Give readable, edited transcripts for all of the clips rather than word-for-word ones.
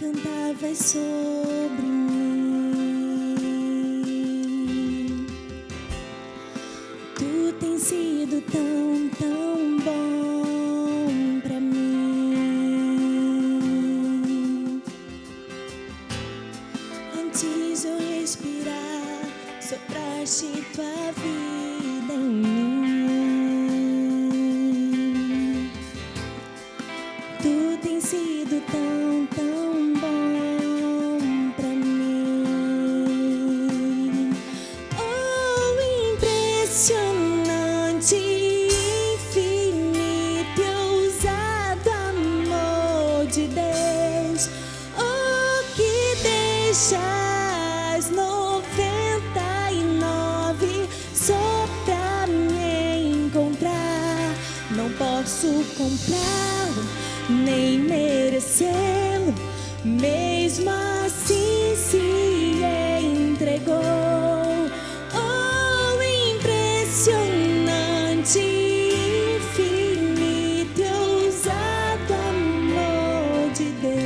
cantavas sobre mim. Tu tens sido tão, tão bom pra mim. Antes de eu respirar, sopraste tua vida em mim. Tu tens sido tão, tão bom pra mim. Oh, impressionante, infinito e ousado amor de Deus. Oh, que deixas 99 só pra me encontrar. Não posso comprá-lo, nem merecê-lo, mesmo assim se entregou. Oh, impressionante, infinito e ousado amor de Deus.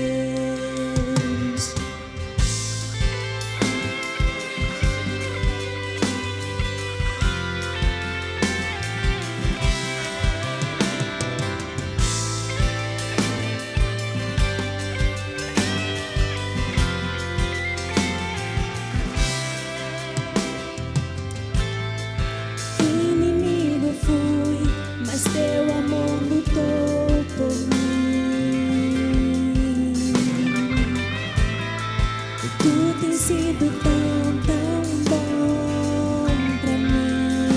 Inimigo fui, mas teu amor lutou por mim. Tu tens sido tão, tão bom pra mim.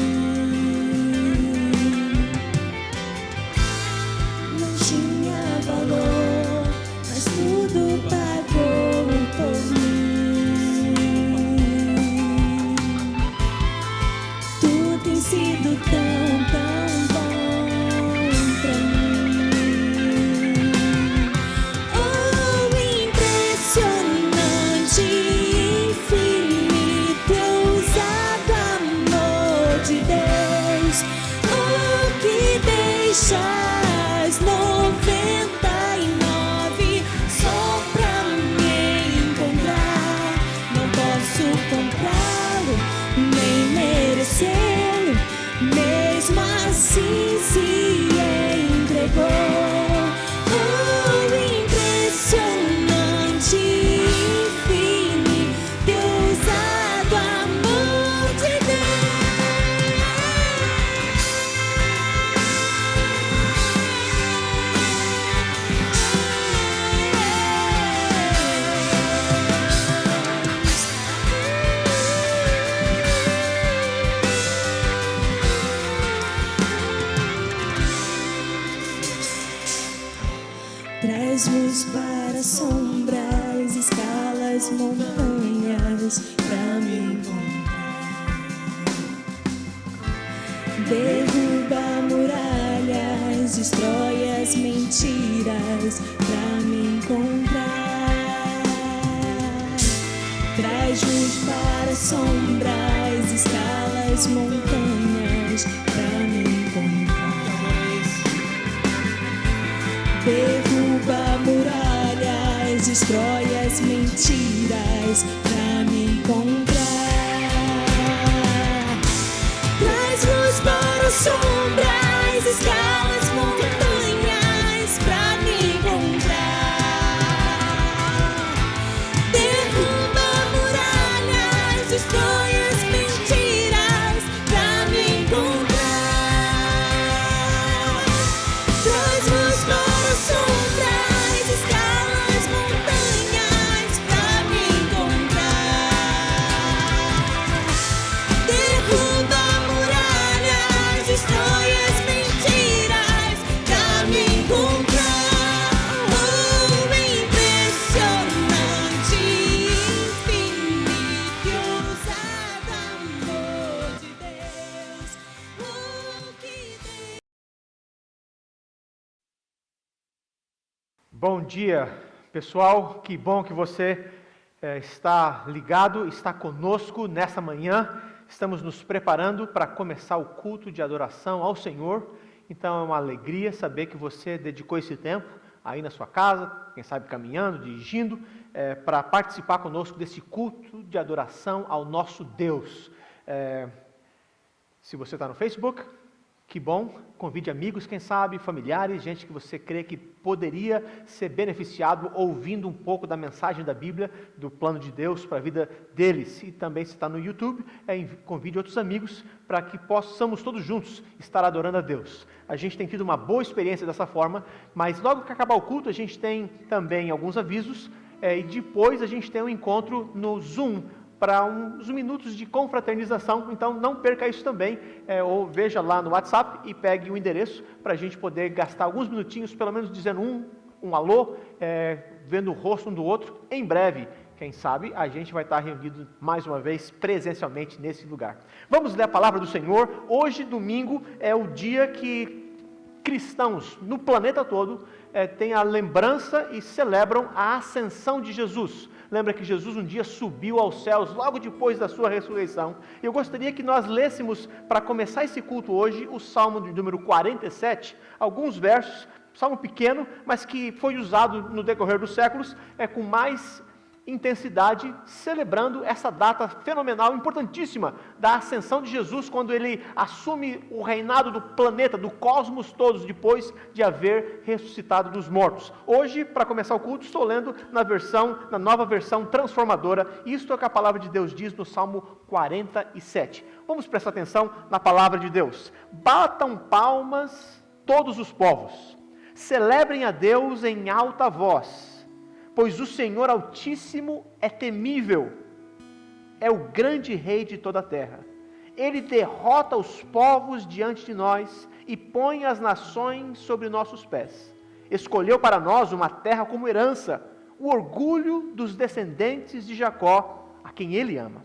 Não tinha valor, mas tudo pagou por mim. Tu tens sido tão, tão bom pra mim. Oh, impressionante, infinito e ousado amor de Deus. Oh, que deixas 99 só pra me encontrar. Não posso comprá-lo, nem merecê-lo, mesmo assim se entregou. Oh, impressionante, infinito e ousado amor de Traz luz para sombras, escalas montanhas pra me encontrar. Derruba muralhas, destrói as mentiras pra me encontrar. Traz luz para sombras, escalas montanhas pra me encontrar. Derruba muralhas, destrói as mentiras pra me encontrar. Traz luz para sombras, escalas montanhas pra me encontrar. Derruba muralhas, destrói as mentiras pra me encontrar. Traz luz para sombras, escalas montanhas pra me encontrar. Derruba muralhas, destrói as mentiras pra me encontrar. Oh, impressionante, infinito e ousado amor de Deus. Oh, que Bom dia, pessoal. Que bom que você está ligado, está conosco nessa manhã. Estamos nos preparando para começar o culto de adoração ao Senhor. Então é uma alegria saber que você dedicou esse tempo aí na sua casa, quem sabe caminhando, dirigindo, para participar conosco desse culto de adoração ao nosso Deus. Se você está no Facebook, que bom, convide amigos, quem sabe, familiares, gente que você crê que poderia ser beneficiado ouvindo um pouco da mensagem da Bíblia, do plano de Deus para a vida deles. E também se está no YouTube, convide outros amigos para que possamos todos juntos estar adorando a Deus. A gente tem tido uma boa experiência dessa forma, mas logo que acabar o culto a gente tem também alguns avisos e depois a gente tem um encontro no Zoom, para uns minutos de confraternização, então não perca isso também, ou veja lá no WhatsApp e pegue o endereço para a gente poder gastar alguns minutinhos, pelo menos dizendo um alô, vendo o rosto um do outro. Em breve, quem sabe, a gente vai estar reunido mais uma vez presencialmente nesse lugar. Vamos ler a palavra do Senhor. Hoje, domingo, é o dia que cristãos no planeta todo têm a lembrança e celebram a ascensão de Jesus. Lembra que Jesus um dia subiu aos céus, logo depois da sua ressurreição. Eu gostaria que nós lêssemos, para começar esse culto hoje, o Salmo de número 47, alguns versos, salmo pequeno, mas que foi usado no decorrer dos séculos, com mais intensidade, celebrando essa data fenomenal, importantíssima, da ascensão de Jesus, quando ele assume o reinado do planeta, do cosmos todos, depois de haver ressuscitado dos mortos. Hoje, para começar o culto, estou lendo na nova versão transformadora, isto é o que a palavra de Deus diz no Salmo 47. Vamos prestar atenção na palavra de Deus. Batam palmas todos os povos, celebrem a Deus em alta voz, pois o Senhor Altíssimo é temível, é o grande Rei de toda a terra. Ele derrota os povos diante de nós e põe as nações sobre nossos pés. Escolheu para nós uma terra como herança, o orgulho dos descendentes de Jacó, a quem Ele ama.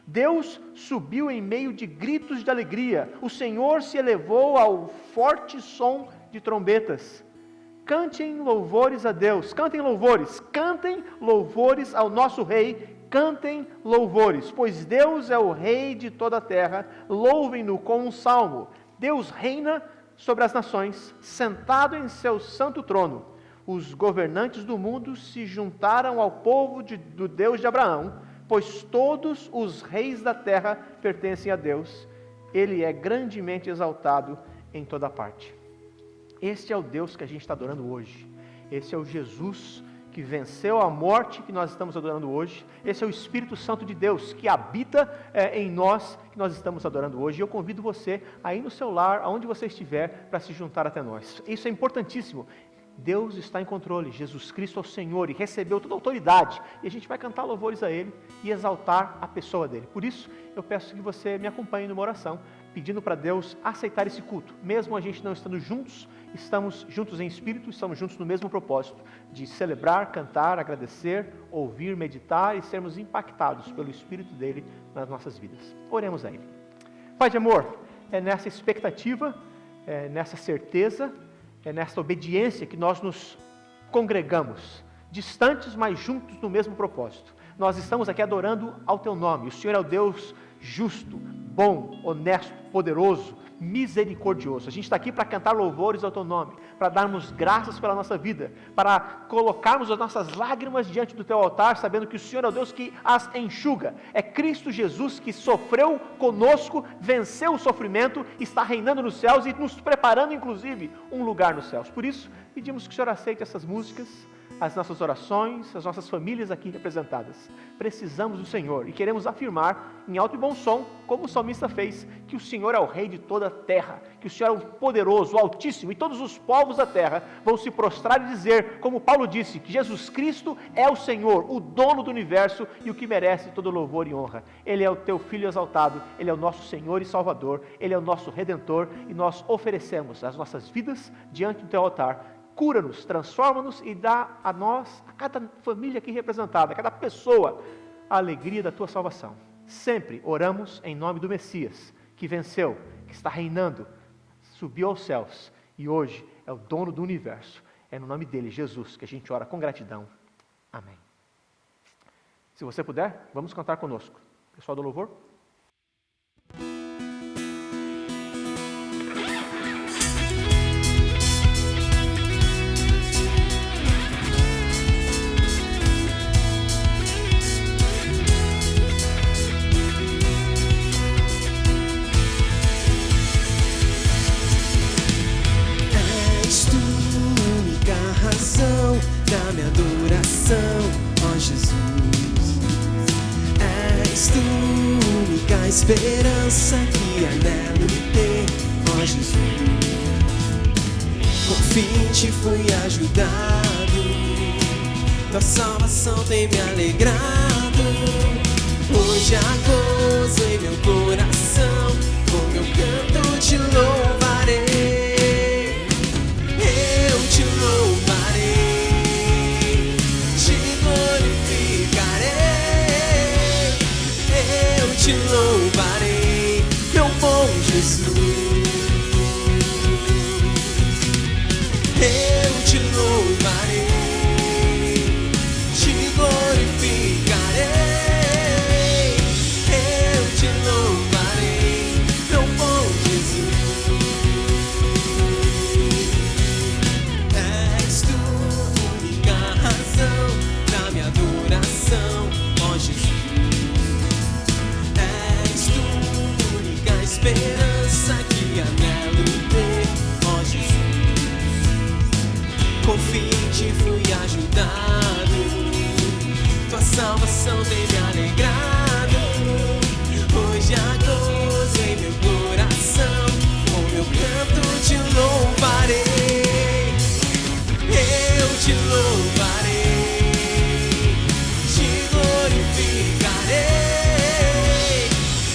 Deus subiu em meio de gritos de alegria, o Senhor se elevou ao forte som de trombetas. Cantem louvores a Deus, cantem louvores ao nosso Rei, cantem louvores, pois Deus é o Rei de toda a terra, louvem-no com um salmo. Deus reina sobre as nações, sentado em seu santo trono. Os governantes do mundo se juntaram ao povo do Deus de Abraão, pois todos os reis da terra pertencem a Deus. Ele é grandemente exaltado em toda parte. Este é o Deus que a gente está adorando hoje. Esse é o Jesus que venceu a morte que nós estamos adorando hoje. Esse é o Espírito Santo de Deus que habita em nós, que nós estamos adorando hoje. E eu convido você aí no seu lar, aonde você estiver, para se juntar até nós. Isso é importantíssimo. Deus está em controle, Jesus Cristo é o Senhor e recebeu toda a autoridade. E a gente vai cantar louvores a Ele e exaltar a pessoa dEle. Por isso, eu peço que você me acompanhe numa oração, pedindo para Deus aceitar esse culto. Mesmo a gente não estando juntos, estamos juntos em espírito, estamos juntos no mesmo propósito, de celebrar, cantar, agradecer, ouvir, meditar e sermos impactados pelo Espírito dEle nas nossas vidas. Oremos a Ele. Pai de amor, é nessa expectativa, é nessa certeza, é nessa obediência que nós nos congregamos, distantes, mas juntos no mesmo propósito. Nós estamos aqui adorando ao Teu nome. O Senhor é o Deus justo, bom, honesto, poderoso, misericordioso. A gente está aqui para cantar louvores ao Teu nome, para darmos graças pela nossa vida, para colocarmos as nossas lágrimas diante do Teu altar, sabendo que o Senhor é o Deus que as enxuga. É Cristo Jesus que sofreu conosco, venceu o sofrimento, está reinando nos céus e nos preparando, inclusive, um lugar nos céus. Por isso, pedimos que o Senhor aceite essas músicas, as nossas orações, as nossas famílias aqui representadas. Precisamos do Senhor e queremos afirmar em alto e bom som, como o salmista fez, que o Senhor é o Rei de toda a terra, que o Senhor é o poderoso, o Altíssimo, e todos os povos da terra vão se prostrar e dizer, como Paulo disse, que Jesus Cristo é o Senhor, o dono do universo e o que merece todo louvor e honra. Ele é o Teu Filho exaltado, Ele é o nosso Senhor e Salvador, Ele é o nosso Redentor e nós oferecemos as nossas vidas diante do Teu altar. Cura-nos, transforma-nos e dá a nós, a cada família aqui representada, a cada pessoa, a alegria da Tua salvação. Sempre oramos em nome do Messias, que venceu, que está reinando, subiu aos céus e hoje é o dono do universo. É no nome dEle, Jesus, que a gente ora com gratidão. Amém. Se você puder, vamos cantar conosco. Pessoal do louvor. esperança que anelo ter, ó Jesus. Com fim te fui ajudado, tua salvação tem me alegrado. Hoje há gozo em meu coração, com meu canto te louvarei. Eu te louvarei, te glorificarei. Eu te louvarei, meu bom Jesus. Eu te louvarei, te glorificarei. Eu te louvarei, meu bom Jesus. És tu única razão da minha adoração, ó Jesus. És tu única esperança que anelo ter, ó Jesus. Com fim te fui ajudado, tua salvação tem me alegrado. Hoje há gozo em meu coração, com meu canto te louvarei. Eu te louvarei, te glorificarei.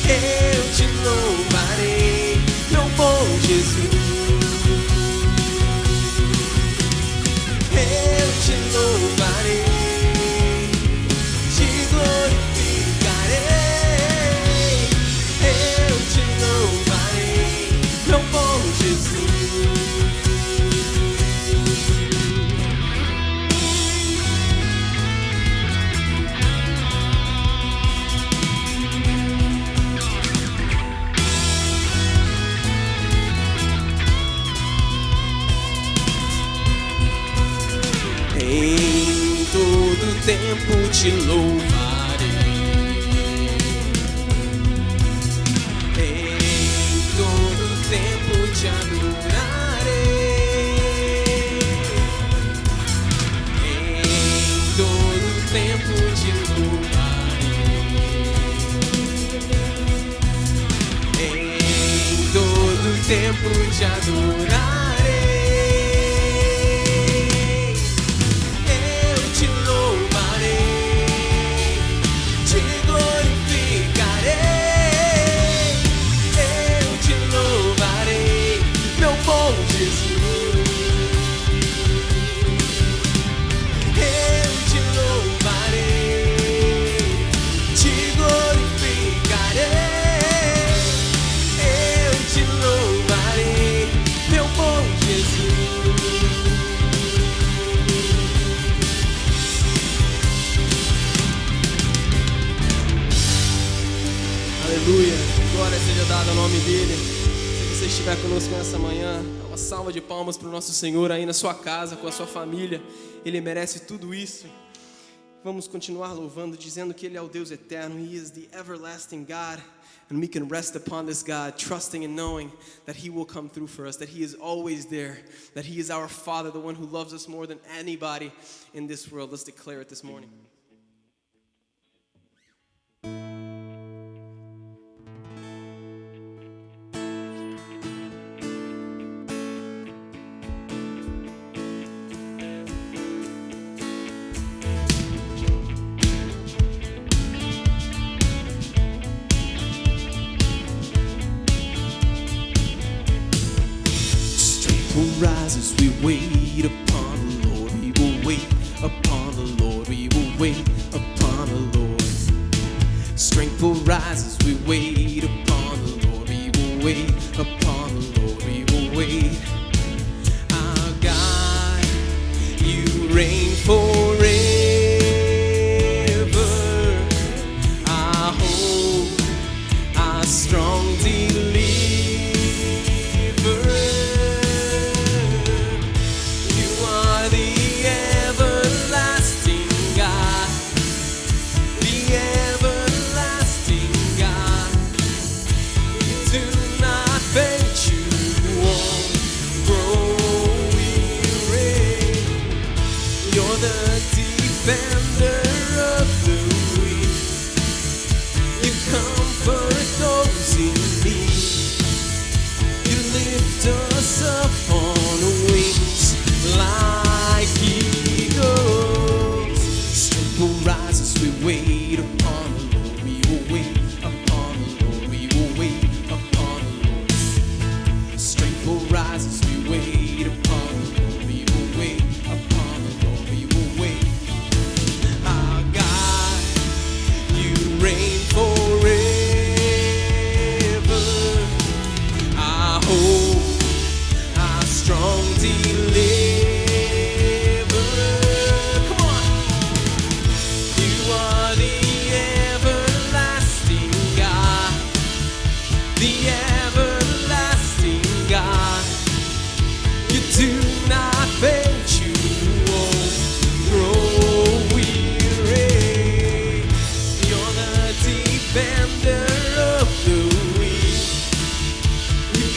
Eu te louvarei, meu bom Jesus. Eu te louvarei, te glorificarei. Eu te louvarei, meu bom Jesus. Em todo tempo te louvarei, em todo tempo te adorarei, em todo tempo te louvarei, em todo tempo te adorarei. Aleluia, glória seja dada ao nome dele. Se você estiver conosco nessa manhã, dá uma salva de palmas para o nosso Senhor aí na sua casa, com a sua família. Ele merece tudo isso. Vamos continuar louvando, dizendo que Ele é o Deus eterno. He is the everlasting God. And we can rest upon this God, trusting and knowing that He will come through for us, that He is always there, that He is our Father, the one who loves us more than anybody in this world. Let's declare it this morning. Rise as we wait upon the Lord. We will wait upon the Lord. We will wait upon the Lord. Strength will rise as we wait upon the Lord. We will wait upon the Lord. We will wait. Our God, you reign forever. Our hope, our strong deliverer. Defender of the weak, you comfort those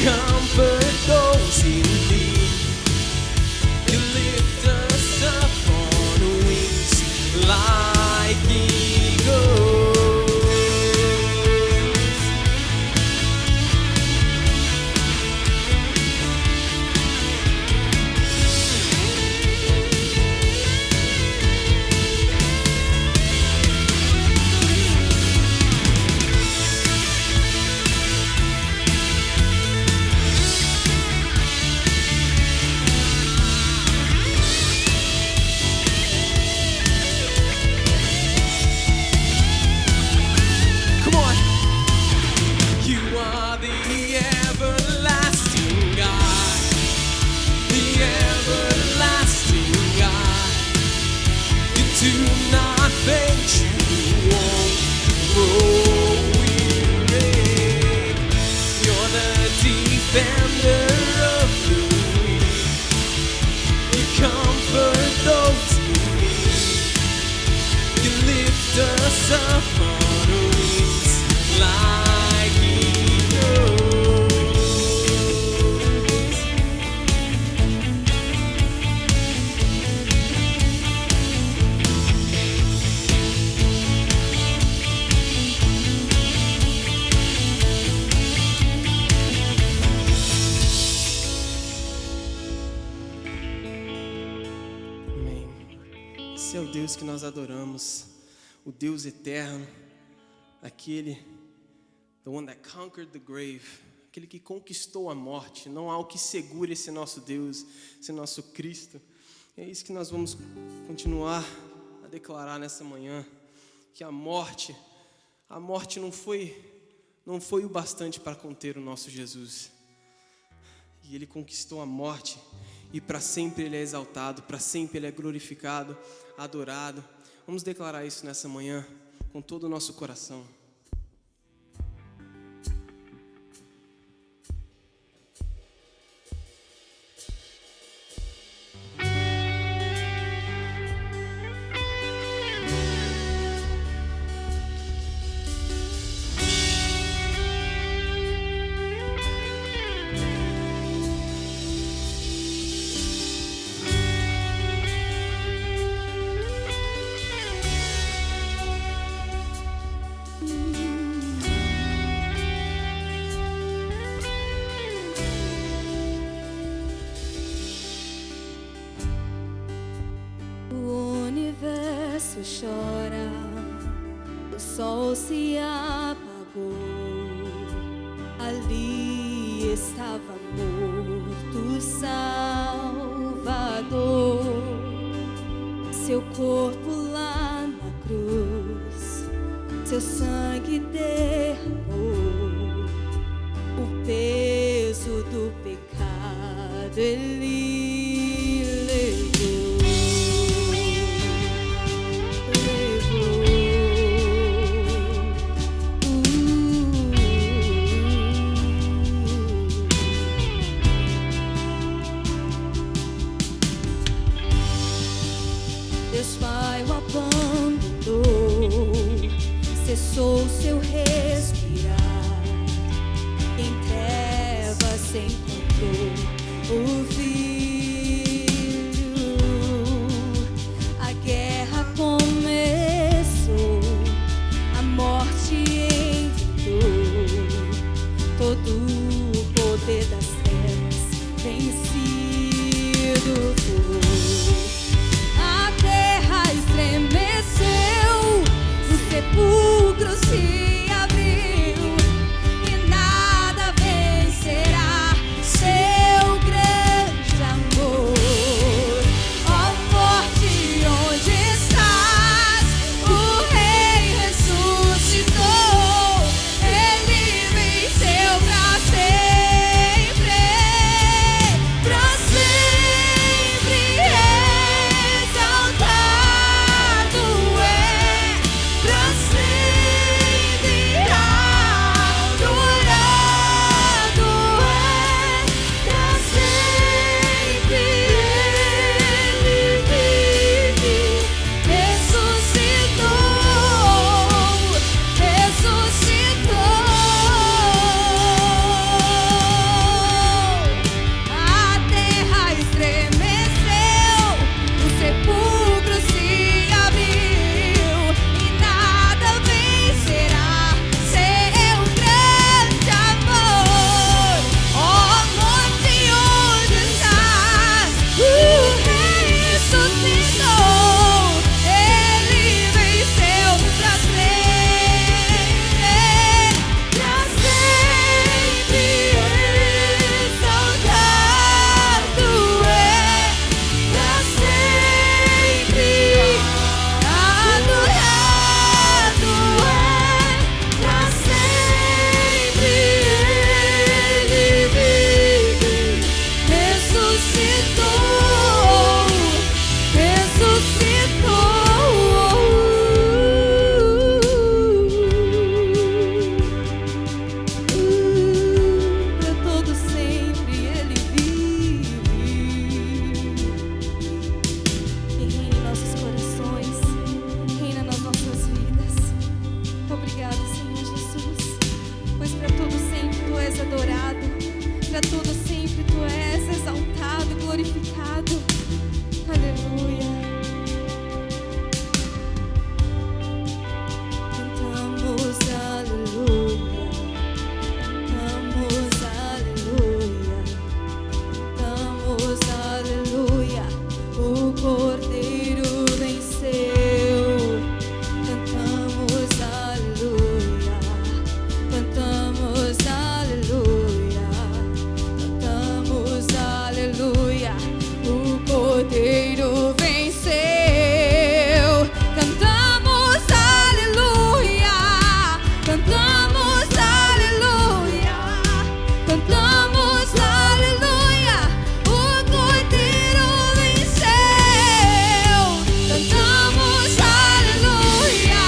comfort those in need. You lift us up on wings like eagles. Esse é o Deus que nós adoramos, o Deus eterno, aquele, the one that conquered the grave, aquele que conquistou a morte. Não há o que segure esse nosso Deus, esse nosso Cristo. É isso que nós vamos continuar a declarar nessa manhã, que a morte não foi o bastante para conter o nosso Jesus. E Ele conquistou a morte, e para sempre Ele é exaltado, para sempre Ele é glorificado, adorado. Vamos declarar isso nessa manhã, com todo o nosso coração. Chora, o sol se apagou, ali estava morto o Salvador, seu corpo lá na cruz, seu sangue derramou, o peso do pecado Ele cessou seu respirar, em trevas se encontrou o Filho. A guerra começou, a morte entrou, todo o poder das trevas vencido foi. A terra estremeceu, o sepulcro se abriu e nada vencerá seu grande amor. Ó morte, onde estás? O Rei ressuscitou, Ele venceu pra sempre exaltado é, pra sempre cantamos aleluia, o Cordeiro venceu. Cantamos aleluia,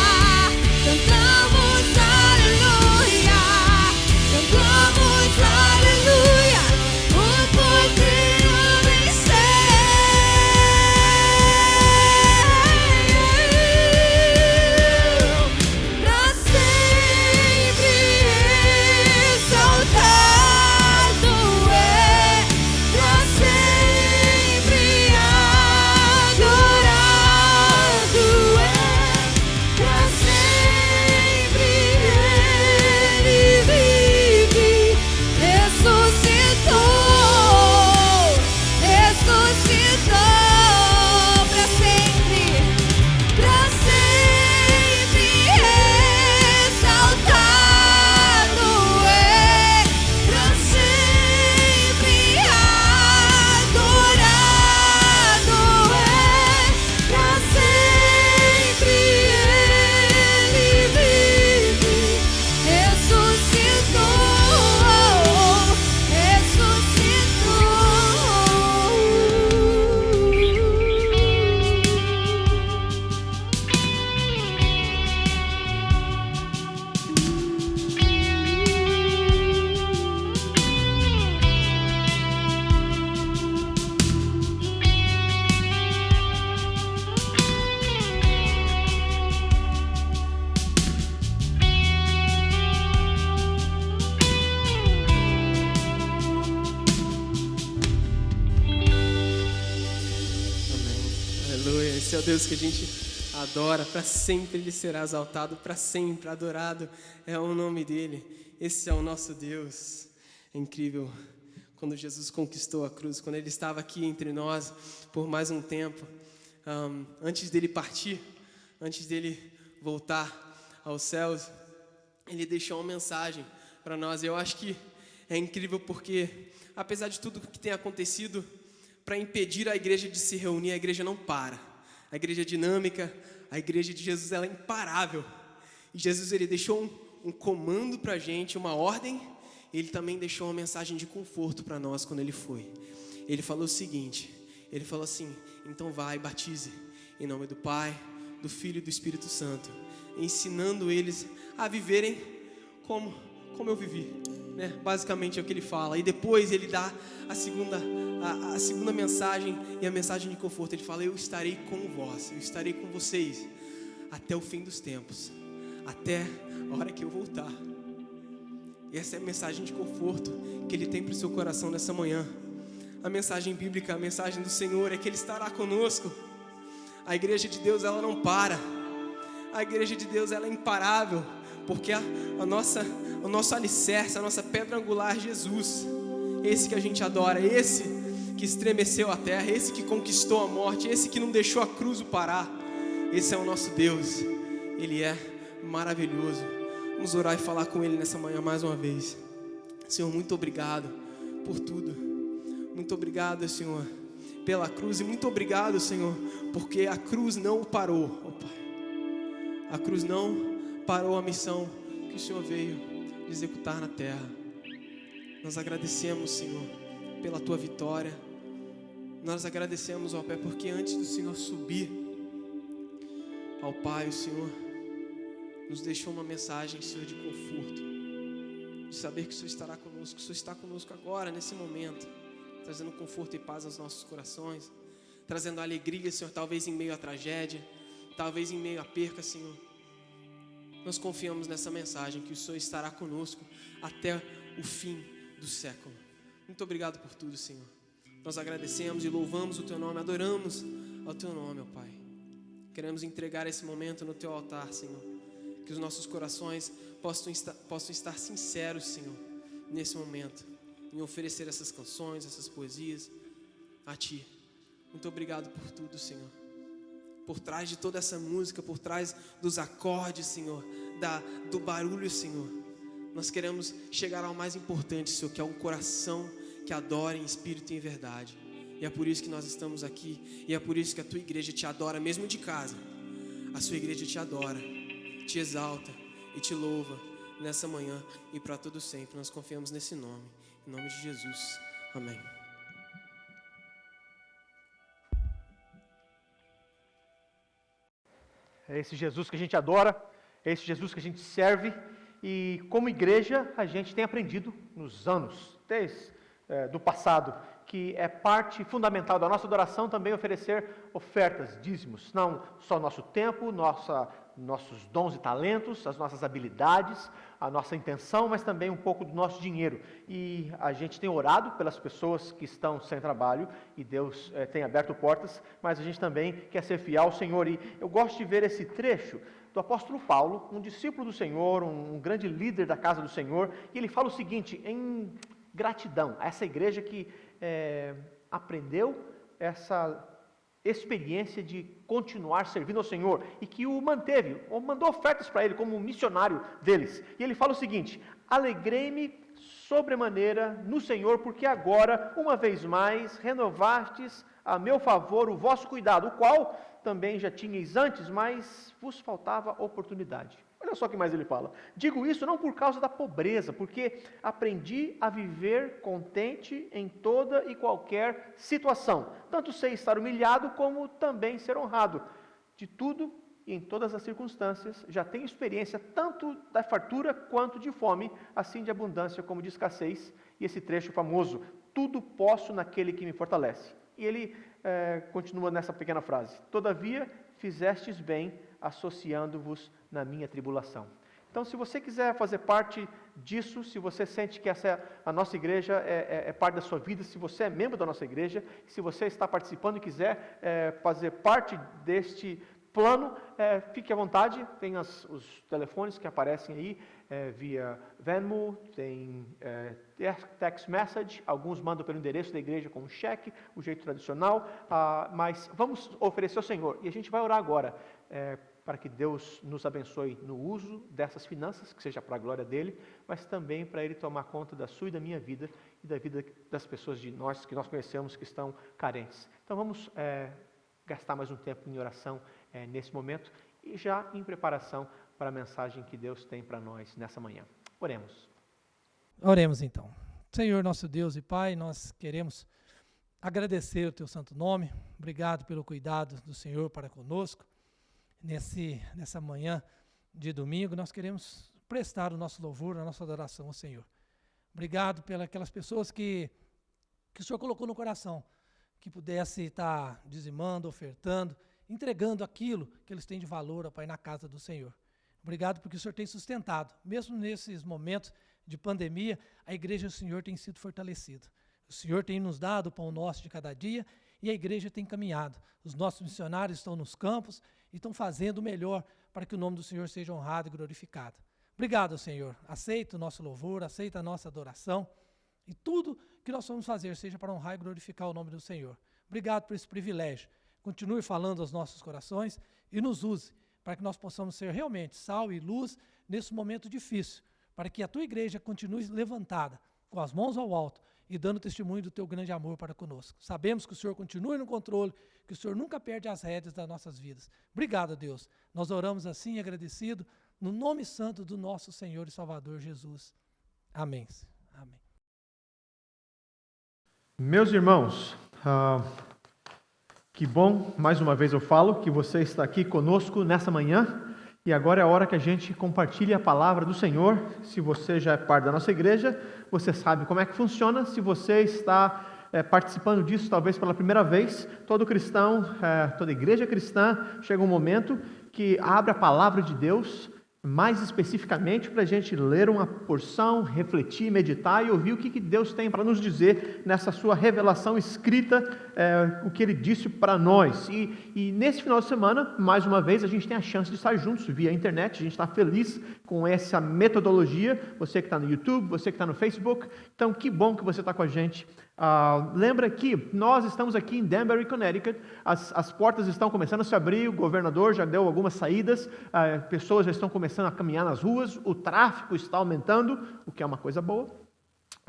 cantamos aleluia, cantamos aleluia, o Cordeiro venceu. Pra sempre exaltado é, pra sempre adorado é, pra sempre ele vive, ressuscitou, pra sempre exaltado é, pra sempre adorado é, pra sempre ele vive, ressuscitou. Aleluia. Esse é o Deus que a gente adora. Para sempre Ele será exaltado, para sempre adorado é o nome dEle. Esse é o nosso Deus. É incrível. Quando Jesus conquistou a cruz, quando Ele estava aqui entre nós por mais um tempo, antes dEle partir, antes dEle voltar aos céus, Ele deixou uma mensagem para nós. Eu acho que é incrível porque, apesar de tudo que tem acontecido, para impedir a igreja de se reunir, a igreja não para. A igreja é dinâmica, a igreja de Jesus ela é imparável. E Jesus ele deixou um comando para a gente, uma ordem. Ele também deixou uma mensagem de conforto para nós quando ele foi. Ele falou o seguinte, ele falou assim: então vai, batize em nome do Pai, do Filho e do Espírito Santo, ensinando eles a viverem como eu vivi, né? Basicamente é o que ele fala. E depois ele dá a segunda mensagem, e a mensagem de conforto. Ele fala: eu estarei com vós, eu estarei com vocês até o fim dos tempos, até a hora que eu voltar. E essa é a mensagem de conforto que Ele tem para o seu coração nessa manhã. A mensagem bíblica, a mensagem do Senhor é que Ele estará conosco. A igreja de Deus ela não para. A igreja de Deus ela é imparável, porque o nosso alicerce, a nossa pedra angular é Jesus. Esse que a gente adora, esse que estremeceu a terra, esse que conquistou a morte, esse que não deixou a cruz o parar. Esse é o nosso Deus. Ele é maravilhoso. Vamos orar e falar com Ele nessa manhã mais uma vez. Senhor, muito obrigado por tudo. Muito obrigado, Senhor, pela cruz. E muito obrigado, Senhor, porque a cruz não parou, ó Pai. A cruz não parou a missão que o Senhor veio executar na terra. Nós agradecemos, Senhor, pela Tua vitória. Nós agradecemos, ó Pai, porque antes do Senhor subir ao Pai, o Senhor nos deixou uma mensagem, Senhor, de conforto, de saber que o Senhor estará conosco, que o Senhor está conosco agora, nesse momento, trazendo conforto e paz aos nossos corações, trazendo alegria, Senhor, talvez em meio à tragédia, talvez em meio à perca, Senhor. Nós confiamos nessa mensagem, que o Senhor estará conosco até o fim do século. Muito obrigado por tudo, Senhor. Nós agradecemos e louvamos o Teu nome, adoramos ao Teu nome, ó Pai. Queremos entregar esse momento no Teu altar, Senhor. Que os nossos corações possam estar sinceros, Senhor, nesse momento, em oferecer essas canções, essas poesias a Ti. Muito obrigado por tudo, Senhor. Por trás de toda essa música, por trás dos acordes, Senhor, do barulho, Senhor, nós queremos chegar ao mais importante, Senhor, que é um coração que adora em espírito e em verdade. E é por isso que nós estamos aqui, e é por isso que a Tua igreja te adora, mesmo de casa. A Sua igreja te adora, te exalta e te louva nessa manhã e para todo sempre. Nós confiamos nesse nome, Em nome de Jesus. Amém. É esse Jesus que a gente adora, é esse Jesus que a gente serve, e como igreja a gente tem aprendido nos anos, desde do passado, que é parte fundamental da nossa adoração também oferecer ofertas, dízimos, não só nosso tempo, nossos dons e talentos, as nossas habilidades, a nossa intenção, mas também um pouco do nosso dinheiro. E a gente tem orado pelas pessoas que estão sem trabalho, e Deus tem aberto portas, mas a gente também quer ser fiel ao Senhor. E eu gosto de ver esse trecho do apóstolo Paulo, um discípulo do Senhor, um grande líder da casa do Senhor, e ele fala o seguinte, em gratidão a essa igreja que aprendeu essa experiência de continuar servindo ao Senhor e que o manteve, ou mandou ofertas para ele como missionário deles. E ele fala o seguinte: alegrei-me sobremaneira no Senhor, porque agora, uma vez mais, renovastes a meu favor o vosso cuidado, o qual também já tinhais antes, mas vos faltava oportunidade. Olha só o que mais ele fala. Digo isso não por causa da pobreza, porque aprendi a viver contente em toda e qualquer situação. Tanto sei estar humilhado, como também ser honrado. De tudo e em todas as circunstâncias, já tenho experiência tanto da fartura quanto de fome, assim de abundância como de escassez. E esse trecho famoso, tudo posso naquele que me fortalece. E ele continua nessa pequena frase. Todavia, fizestes bem, associando-vos na minha tribulação. Então, se você quiser fazer parte disso, se você sente que a nossa igreja é parte da sua vida, se você é membro da nossa igreja, se você está participando e quiser fazer parte deste plano, fique à vontade, tem os telefones que aparecem aí, via Venmo, tem text message, alguns mandam pelo endereço da igreja com um cheque, o jeito tradicional, mas vamos oferecer ao Senhor, e a gente vai orar agora, para que Deus nos abençoe no uso dessas finanças, que seja para a glória dEle, mas também para Ele tomar conta da sua e da minha vida, e da vida das pessoas que nós conhecemos que estão carentes. Então vamos gastar mais um tempo em oração nesse momento, e já em preparação para a mensagem que Deus tem para nós nessa manhã. Oremos. Oremos então. Senhor, nosso Deus e Pai, nós queremos agradecer o Teu santo nome. Obrigado pelo cuidado do Senhor para conosco. Nessa manhã de domingo, nós queremos prestar o nosso louvor, a nossa adoração ao Senhor. Obrigado pelas aquelas pessoas que o Senhor colocou no coração, que pudesse estar dizimando, ofertando, entregando aquilo que eles têm de valor, ó Pai, na casa do Senhor. Obrigado porque o Senhor tem sustentado. Mesmo nesses momentos de pandemia, a igreja do Senhor tem sido fortalecida. O Senhor tem nos dado o pão nosso de cada dia e a igreja tem caminhado. Os nossos missionários estão nos campos e estão fazendo o melhor para que o nome do Senhor seja honrado e glorificado. Obrigado, Senhor. Aceita o nosso louvor, aceita a nossa adoração e tudo que nós vamos fazer seja para honrar e glorificar o nome do Senhor. Obrigado por esse privilégio. Continue falando aos nossos corações e nos use para que nós possamos ser realmente sal e luz nesse momento difícil, para que a tua igreja continue levantada, com as mãos ao alto e dando testemunho do teu grande amor para conosco. Sabemos que o Senhor continue no controle, que o Senhor nunca perde as rédeas das nossas vidas. Obrigado, Deus. Nós oramos assim, agradecido, no nome santo do nosso Senhor e Salvador Jesus. Amém. Amém. Meus irmãos, que bom, mais uma vez eu falo, que você está aqui conosco nessa manhã. E agora é a hora que a gente compartilhe a palavra do Senhor. Se você já é parte da nossa igreja, você sabe como é que funciona. Se você está participando disso, talvez pela primeira vez, todo cristão, toda igreja cristã, chega um momento que abre a palavra de Deus, mais especificamente para a gente ler uma porção, refletir, meditar e ouvir o que Deus tem para nos dizer nessa sua revelação escrita, o que Ele disse para nós. E nesse final de semana, mais uma vez, a gente tem a chance de estar juntos via internet. A gente está feliz com essa metodologia. Você que está no YouTube, você que está no Facebook. Então, que bom que você está com a gente. Lembra que nós estamos aqui em Danbury, Connecticut, as portas estão começando a se abrir, o governador já deu algumas saídas, pessoas já estão começando a caminhar nas ruas, o tráfego está aumentando, o que é uma coisa boa.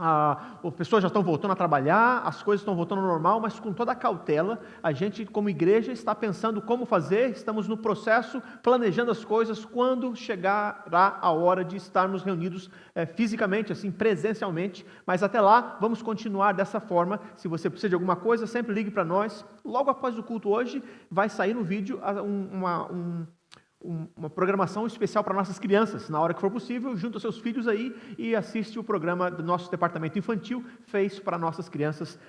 As pessoas já estão voltando a trabalhar, as coisas estão voltando ao normal, mas com toda a cautela, a gente, como igreja, está pensando como fazer, estamos no processo, planejando as coisas, quando chegará a hora de estarmos reunidos fisicamente, assim, presencialmente, mas até lá, vamos continuar dessa forma. Se você precisa de alguma coisa, sempre ligue para nós. Logo após o culto hoje, vai sair no vídeo uma programação especial para nossas crianças, na hora que for possível, junta seus filhos aí e assiste o programa do nosso departamento infantil, fez para nossas crianças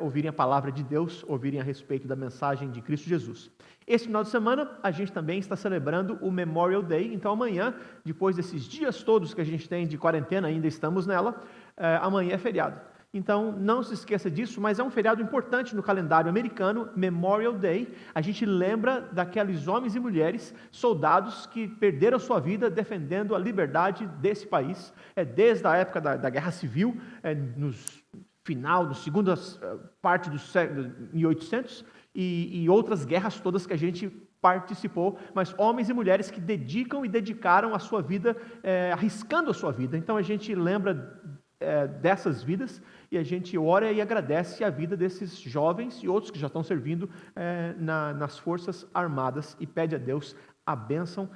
ouvirem a palavra de Deus, ouvirem a respeito da mensagem de Cristo Jesus. Esse final de semana, a gente também está celebrando o Memorial Day, então amanhã, depois desses dias todos que a gente tem de quarentena, ainda estamos nela, amanhã é feriado. Então, não se esqueça disso, mas é um feriado importante no calendário americano, Memorial Day. A gente lembra daqueles homens e mulheres, soldados que perderam sua vida defendendo a liberdade desse país, desde a época da Guerra Civil, na segunda parte do século 1800, e outras guerras todas que a gente participou, mas homens e mulheres que dedicam e dedicaram a sua vida, arriscando a sua vida. Então, a gente lembra dessas vidas, e a gente ora e agradece a vida desses jovens e outros que já estão servindo nas Forças Armadas, e pede a Deus a bênção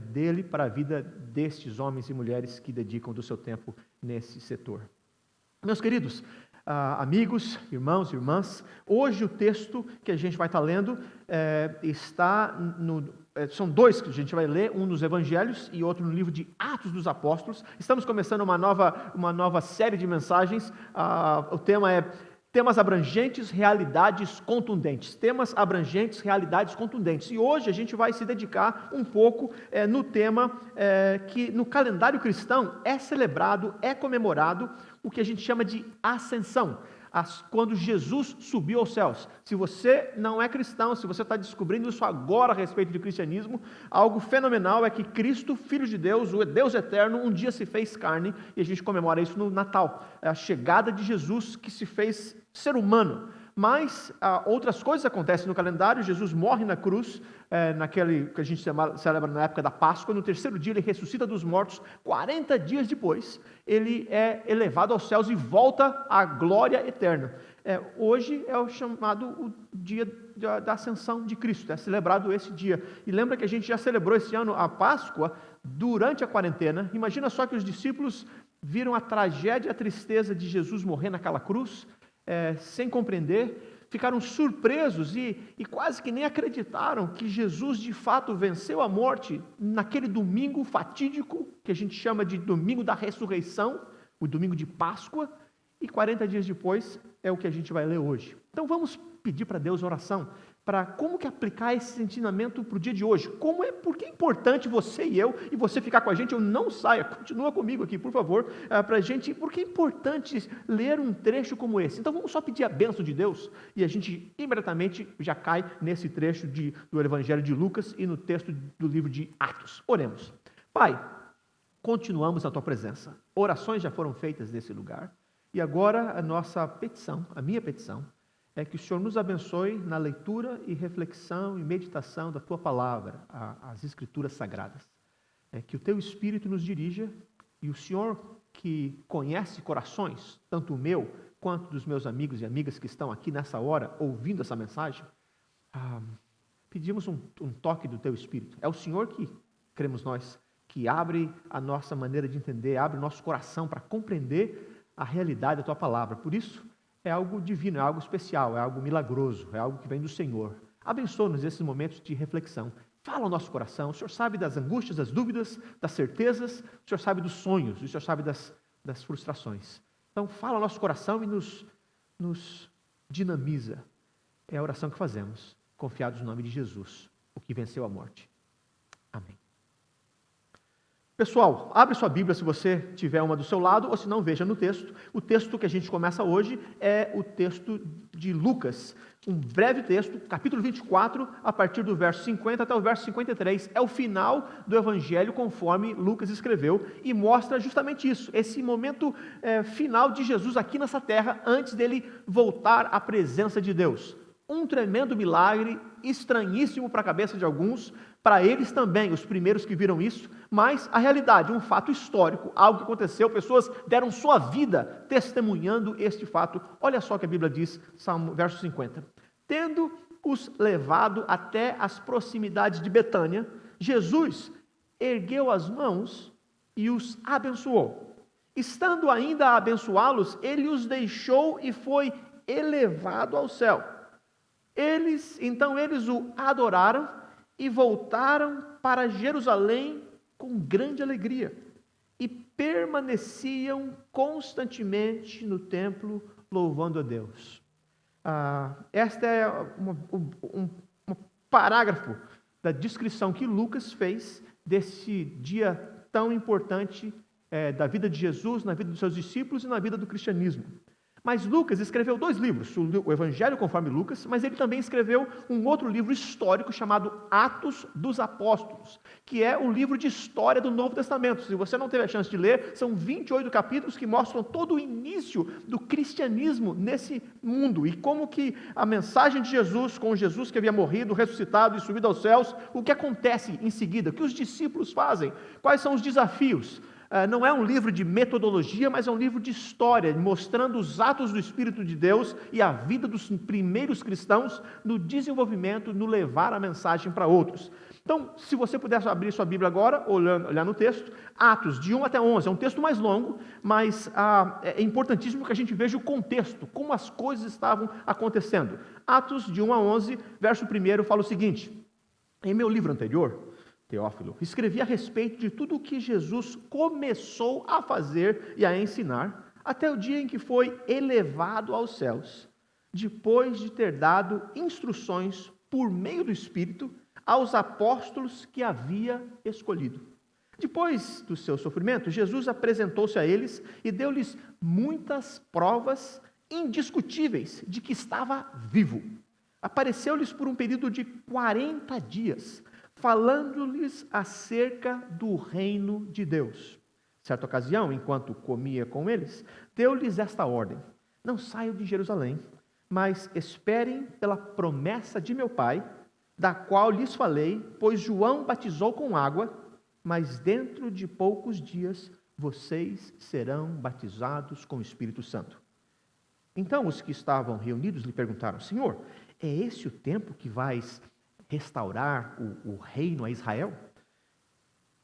dele para a vida destes homens e mulheres que dedicam do seu tempo nesse setor. Meus queridos amigos, irmãos e irmãs, hoje o texto que a gente vai estar lendo está são dois que a gente vai ler, um nos Evangelhos e outro no livro de Atos dos Apóstolos. Estamos começando uma nova série de mensagens. O tema é Temas Abrangentes, Realidades Contundentes. Temas abrangentes, realidades contundentes. E hoje a gente vai se dedicar um pouco no tema que no calendário cristão é celebrado, é comemorado, o que a gente chama de ascensão. Quando Jesus subiu aos céus. Se você não é cristão, se você está descobrindo isso agora a respeito do cristianismo, algo fenomenal é que Cristo, Filho de Deus, o Deus eterno, um dia se fez carne, e a gente comemora isso no Natal. É a chegada de Jesus que se fez ser humano. Mas outras coisas acontecem no calendário. Jesus morre na cruz, naquele que a gente celebra na época da Páscoa. No terceiro dia ele ressuscita dos mortos. 40 dias depois ele é elevado aos céus e volta à glória eterna. Hoje é o chamado o dia da ascensão de Cristo, é celebrado esse dia. E lembra que a gente já celebrou esse ano a Páscoa durante a quarentena. Imagina só que os discípulos viram a tragédia, a tristeza de Jesus morrer naquela cruz, sem compreender, ficaram surpresos e quase que nem acreditaram que Jesus de fato venceu a morte naquele domingo fatídico, que a gente chama de domingo da ressurreição, o domingo de Páscoa, e 40 dias depois é o que a gente vai ler hoje. Então vamos pedir para Deus oração, para como que aplicar esse ensinamento para o dia de hoje. Por que é importante você e você ficar com a gente, eu não saia, continua comigo aqui, por favor, para a gente, porque é importante ler um trecho como esse. Então vamos só pedir a bênção de Deus, e a gente imediatamente já cai nesse trecho do Evangelho de Lucas e no texto do livro de Atos. Oremos. Pai, continuamos na Tua presença. Orações já foram feitas nesse lugar, e agora a nossa petição, a minha petição, é que o Senhor nos abençoe na leitura e reflexão e meditação da Tua palavra, as Escrituras Sagradas. Que o Teu Espírito nos dirija, e o Senhor que conhece corações, tanto o meu quanto dos meus amigos e amigas que estão aqui nessa hora ouvindo essa mensagem, pedimos um toque do Teu Espírito. É o Senhor que, cremos nós, que abre a nossa maneira de entender, abre o nosso coração para compreender a realidade da Tua palavra. Por isso, é algo divino, é algo especial, é algo milagroso, é algo que vem do Senhor. Abençoa-nos nesses momentos de reflexão. Fala ao nosso coração. O Senhor sabe das angústias, das dúvidas, das certezas. O Senhor sabe dos sonhos. O Senhor sabe das frustrações. Então, fala ao nosso coração e nos dinamiza. É a oração que fazemos, confiados no nome de Jesus, o que venceu a morte. Amém. Pessoal, abre sua Bíblia se você tiver uma do seu lado, ou se não, veja no texto. O texto que a gente começa hoje é o texto de Lucas, um breve texto, capítulo 24, a partir do verso 50 até o verso 53. É o final do Evangelho conforme Lucas escreveu e mostra justamente isso, esse momento final de Jesus aqui nessa terra, antes dele voltar à presença de Deus. Um tremendo milagre, estranhíssimo para a cabeça de alguns, para eles também, os primeiros que viram isso, mas a realidade, um fato histórico, algo que aconteceu, pessoas deram sua vida testemunhando este fato. Olha só o que a Bíblia diz, verso 50. Tendo-os levado até as proximidades de Betânia, Jesus ergueu as mãos e os abençoou. Estando ainda a abençoá-los, ele os deixou e foi elevado ao céu. Então eles o adoraram e voltaram para Jerusalém com grande alegria e permaneciam constantemente no templo louvando a Deus. Esta é um parágrafo da descrição que Lucas fez desse dia tão importante da vida de Jesus, na vida dos seus discípulos e na vida do cristianismo. Mas Lucas escreveu 2 livros, o Evangelho conforme Lucas, mas ele também escreveu um outro livro histórico chamado Atos dos Apóstolos, que é um livro de história do Novo Testamento. Se você não teve a chance de ler, são 28 capítulos que mostram todo o início do cristianismo nesse mundo e como que a mensagem de Jesus, com Jesus que havia morrido, ressuscitado e subido aos céus, o que acontece em seguida, o que os discípulos fazem, quais são os desafios. Não é um livro de metodologia, mas é um livro de história, mostrando os atos do Espírito de Deus e a vida dos primeiros cristãos no desenvolvimento, no levar a mensagem para outros. Então, se você pudesse abrir sua Bíblia agora, olhar no texto, Atos, de 1 até 11, é um texto mais longo, mas é importantíssimo que a gente veja o contexto, como as coisas estavam acontecendo. Atos, de 1 a 11, verso 1, fala o seguinte: em meu livro anterior, Teófilo, escrevi a respeito de tudo o que Jesus começou a fazer e a ensinar, até o dia em que foi elevado aos céus, depois de ter dado instruções por meio do Espírito aos apóstolos que havia escolhido. Depois do seu sofrimento, Jesus apresentou-se a eles e deu-lhes muitas provas indiscutíveis de que estava vivo. Apareceu-lhes por um período de 40 dias, falando-lhes acerca do reino de Deus. Certa ocasião, enquanto comia com eles, deu-lhes esta ordem: não saiam de Jerusalém, mas esperem pela promessa de meu Pai, da qual lhes falei, pois João batizou com água, mas dentro de poucos dias vocês serão batizados com o Espírito Santo. Então os que estavam reunidos lhe perguntaram: Senhor, é esse o tempo que vais restaurar o reino a Israel?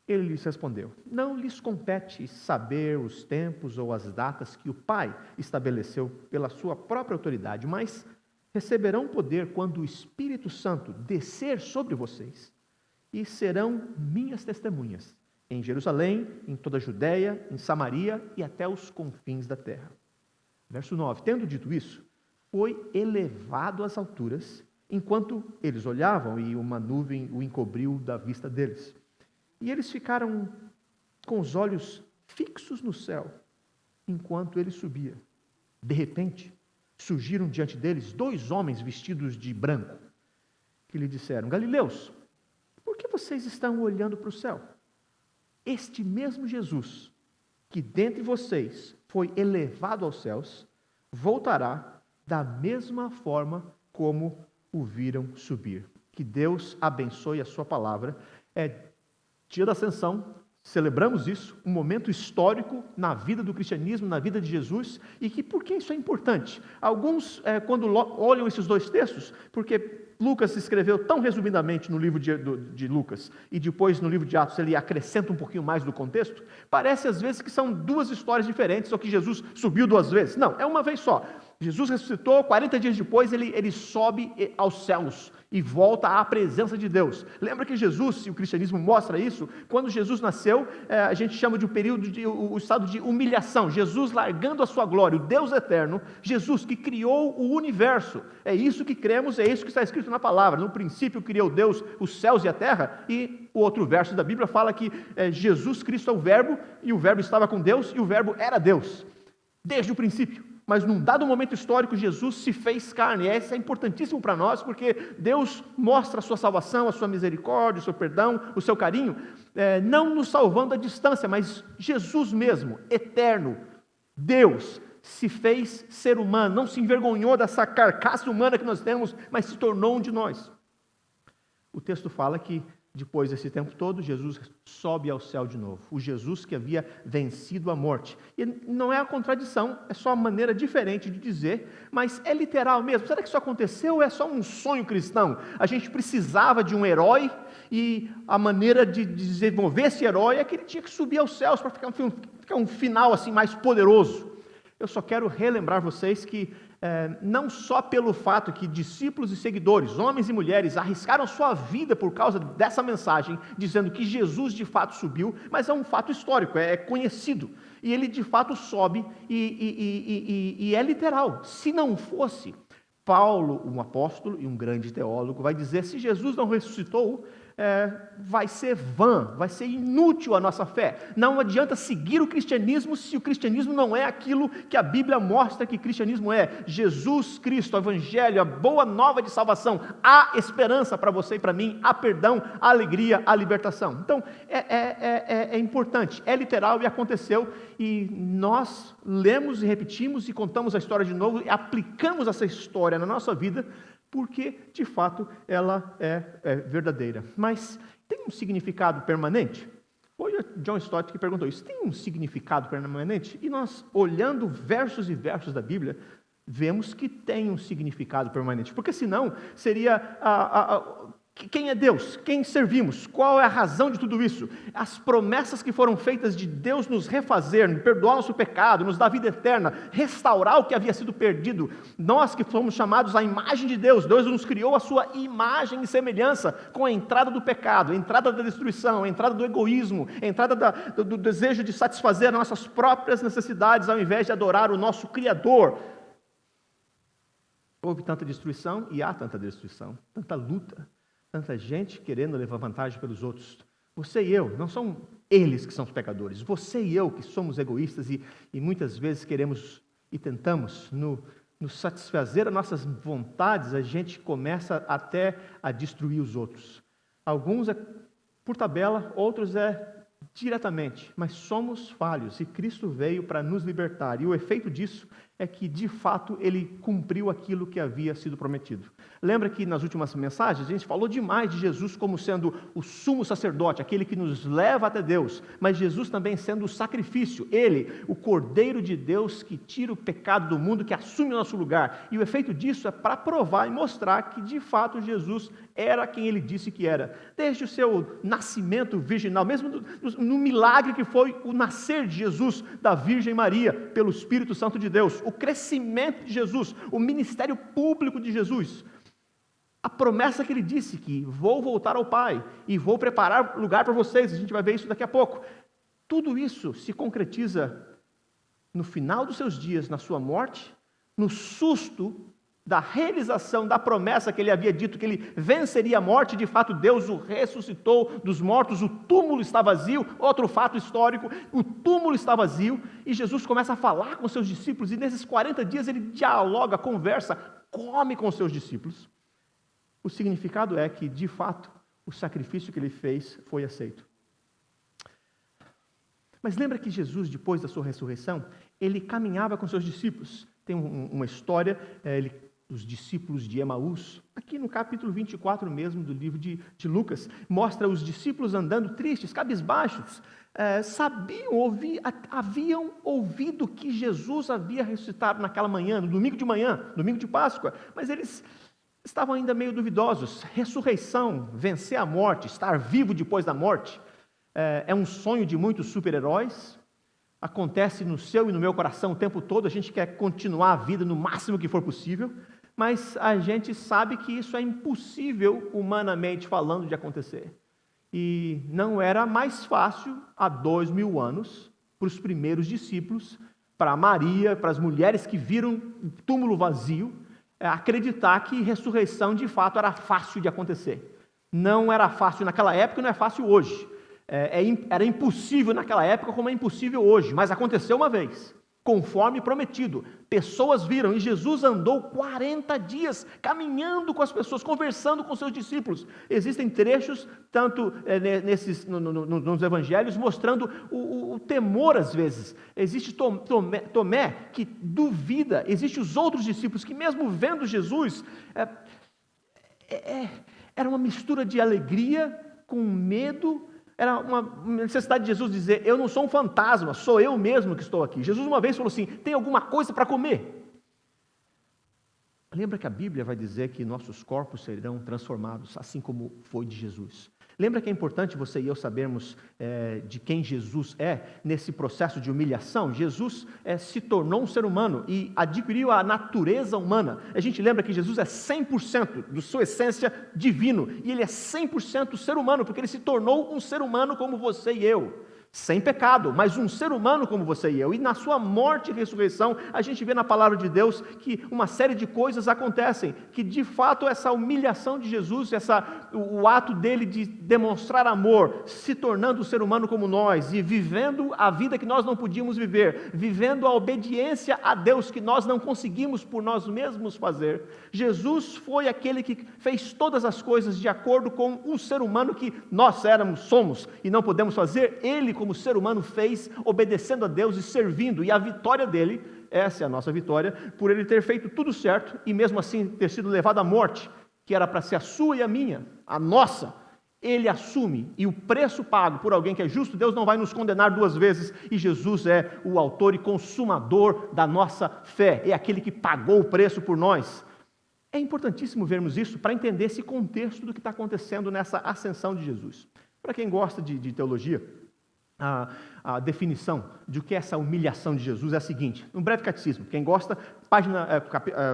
Ele lhes respondeu: não lhes compete saber os tempos ou as datas que o Pai estabeleceu pela sua própria autoridade, mas receberão poder quando o Espírito Santo descer sobre vocês, e serão minhas testemunhas em Jerusalém, em toda a Judéia, em Samaria e até os confins da terra. Verso 9, tendo dito isso, foi elevado às alturas, enquanto eles olhavam e uma nuvem o encobriu da vista deles. E eles ficaram com os olhos fixos no céu, enquanto ele subia. De repente, surgiram diante deles 2 homens vestidos de branco, que lhe disseram: Galileus, por que vocês estão olhando para o céu? Este mesmo Jesus, que dentre vocês foi elevado aos céus, voltará da mesma forma como o viram subir. Que Deus abençoe a sua palavra. É dia da Ascensão, celebramos isso, um momento histórico na vida do cristianismo, na vida de Jesus, e que por que isso é importante? Alguns, quando olham esses 2 textos, porque Lucas escreveu tão resumidamente no livro de Lucas, e depois no livro de Atos ele acrescenta um pouquinho mais do contexto, parece às vezes que são 2 histórias diferentes, ou que Jesus subiu 2 vezes. Não, é uma vez só. Jesus ressuscitou, 40 dias depois ele sobe aos céus e volta à presença de Deus. Lembra que Jesus, e o cristianismo mostra isso, quando Jesus nasceu, a gente chama de um período o estado de humilhação. Jesus largando a sua glória, o Deus eterno, Jesus que criou o universo. É isso que cremos, é isso que está escrito na palavra. No princípio criou Deus os céus e a terra, e o outro verso da Bíblia fala que Jesus Cristo é o Verbo, e o Verbo estava com Deus, e o Verbo era Deus, desde o princípio. Mas num dado momento histórico, Jesus se fez carne. E isso é importantíssimo para nós, porque Deus mostra a sua salvação, a sua misericórdia, o seu perdão, o seu carinho, não nos salvando à distância, mas Jesus mesmo, eterno, Deus, se fez ser humano, não se envergonhou dessa carcaça humana que nós temos, mas se tornou um de nós. O texto fala que Depois desse tempo todo, Jesus sobe ao céu de novo. O Jesus que havia vencido a morte. E não é a contradição, é só uma maneira diferente de dizer, mas é literal mesmo. Será que isso aconteceu ou é só um sonho cristão? A gente precisava de um herói e a maneira de desenvolver esse herói é que ele tinha que subir aos céus para ficar um final assim mais poderoso. Eu só quero relembrar vocês que não só pelo fato que discípulos e seguidores, homens e mulheres, arriscaram sua vida por causa dessa mensagem, dizendo que Jesus de fato subiu, mas é um fato histórico, é conhecido. E ele de fato sobe e é literal. Se não fosse, Paulo, um apóstolo e um grande teólogo, vai dizer, se Jesus não ressuscitou, vai ser vã, vai ser inútil a nossa fé. Não adianta seguir o cristianismo se o cristianismo não é aquilo que a Bíblia mostra que cristianismo é. Jesus Cristo, o Evangelho, a boa nova de salvação. Há esperança para você e para mim, há perdão, há alegria, há libertação. Então, é importante, é literal e aconteceu, e nós lemos e repetimos e contamos a história de novo e aplicamos essa história na nossa vida, porque, de fato, ela é verdadeira. Mas tem um significado permanente? Foi o John Stott que perguntou isso. Tem um significado permanente? E nós, olhando versos e versos da Bíblia, vemos que tem um significado permanente. Porque, senão, seria quem é Deus? Quem servimos? Qual é a razão de tudo isso? As promessas que foram feitas de Deus nos refazer, perdoar nosso pecado, nos dar vida eterna, restaurar o que havia sido perdido. Nós que fomos chamados à imagem de Deus, Deus nos criou a sua imagem e semelhança, com a entrada do pecado, a entrada da destruição, a entrada do egoísmo, a entrada do desejo de satisfazer nossas próprias necessidades, ao invés de adorar o nosso Criador. Houve tanta destruição e há tanta destruição, tanta luta. Tanta gente querendo levar vantagem pelos outros. Você e eu, não são eles que são os pecadores. Você e eu que somos egoístas e muitas vezes queremos e tentamos nos satisfazer as nossas vontades, a gente começa até a destruir os outros. Alguns é por tabela, outros é diretamente, mas somos falhos e Cristo veio para nos libertar. E o efeito disso é que, de fato, ele cumpriu aquilo que havia sido prometido. Lembra que nas últimas mensagens a gente falou demais de Jesus como sendo o sumo sacerdote, aquele que nos leva até Deus, mas Jesus também sendo o sacrifício, ele, o Cordeiro de Deus que tira o pecado do mundo, que assume o nosso lugar. E o efeito disso é para provar e mostrar que, de fato, Jesus era quem ele disse que era. Desde o seu nascimento virginal, mesmo no milagre que foi o nascer de Jesus, da Virgem Maria, pelo Espírito Santo de Deus, o crescimento de Jesus, o ministério público de Jesus, a promessa que ele disse que vou voltar ao Pai e vou preparar lugar para vocês, a gente vai ver isso daqui a pouco. Tudo isso se concretiza no final dos seus dias, na sua morte, no susto da realização da promessa que ele havia dito, que ele venceria a morte. De fato, Deus o ressuscitou dos mortos, o túmulo está vazio. Outro fato histórico, o túmulo está vazio, e Jesus começa a falar com seus discípulos, e nesses 40 dias ele dialoga, conversa, come com seus discípulos. O significado é que, de fato, o sacrifício que ele fez foi aceito. Mas lembra que Jesus, depois da sua ressurreição, ele caminhava com seus discípulos. Tem uma história, os discípulos de Emaús, aqui no capítulo 24 mesmo do livro de Lucas, mostra os discípulos andando tristes, cabisbaixos, haviam ouvido que Jesus havia ressuscitado naquela manhã, no domingo de manhã, domingo de Páscoa, mas eles estavam ainda meio duvidosos. Ressurreição, vencer a morte, estar vivo depois da morte, é um sonho de muitos super-heróis. Acontece no seu e no meu coração o tempo todo. A gente quer continuar a vida no máximo que for possível, mas a gente sabe que isso é impossível, humanamente falando, de acontecer. E não era mais fácil, há 2000 anos, para os primeiros discípulos, para Maria, para as mulheres que viram o túmulo vazio, acreditar que ressurreição de fato era fácil de acontecer. Não era fácil naquela época e não é fácil hoje. Era impossível naquela época como é impossível hoje, mas aconteceu uma vez, conforme prometido. Pessoas viram, e Jesus andou 40 dias caminhando com as pessoas, conversando com seus discípulos. Existem trechos, tanto nos evangelhos, mostrando o temor às vezes. Existe Tomé que duvida, existem os outros discípulos que, mesmo vendo Jesus, era uma mistura de alegria, com medo. Era uma necessidade de Jesus dizer: eu não sou um fantasma, sou eu mesmo que estou aqui. Jesus uma vez falou assim: tem alguma coisa para comer? Lembra que a Bíblia vai dizer que nossos corpos serão transformados, assim como foi de Jesus. Lembra que é importante você e eu sabermos de quem Jesus é nesse processo de humilhação? Jesus se tornou um ser humano e adquiriu a natureza humana. A gente lembra que Jesus é 100% de sua essência divino e ele é 100% ser humano, porque ele se tornou um ser humano como você e eu. Sem pecado, mas um ser humano como você e eu. E na sua morte e ressurreição, a gente vê na palavra de Deus que uma série de coisas acontecem, que de fato essa humilhação de Jesus, o ato dele de demonstrar amor, se tornando um ser humano como nós, e vivendo a vida que nós não podíamos viver, vivendo a obediência a Deus que nós não conseguimos por nós mesmos fazer. Jesus foi aquele que fez todas as coisas de acordo com o ser humano que nós somos, e não podemos fazer. Ele, como ser humano, fez, obedecendo a Deus e servindo, e a vitória dele, essa é a nossa vitória, por ele ter feito tudo certo, e mesmo assim ter sido levado à morte, que era para ser a sua e a minha, a nossa, ele assume, e o preço pago por alguém que é justo, Deus não vai nos condenar duas vezes, e Jesus é o autor e consumador da nossa fé, é aquele que pagou o preço por nós. É importantíssimo vermos isso para entender esse contexto do que está acontecendo nessa ascensão de Jesus. Para quem gosta de teologia, a definição de o que é essa humilhação de Jesus é a seguinte: um breve catecismo, quem gosta,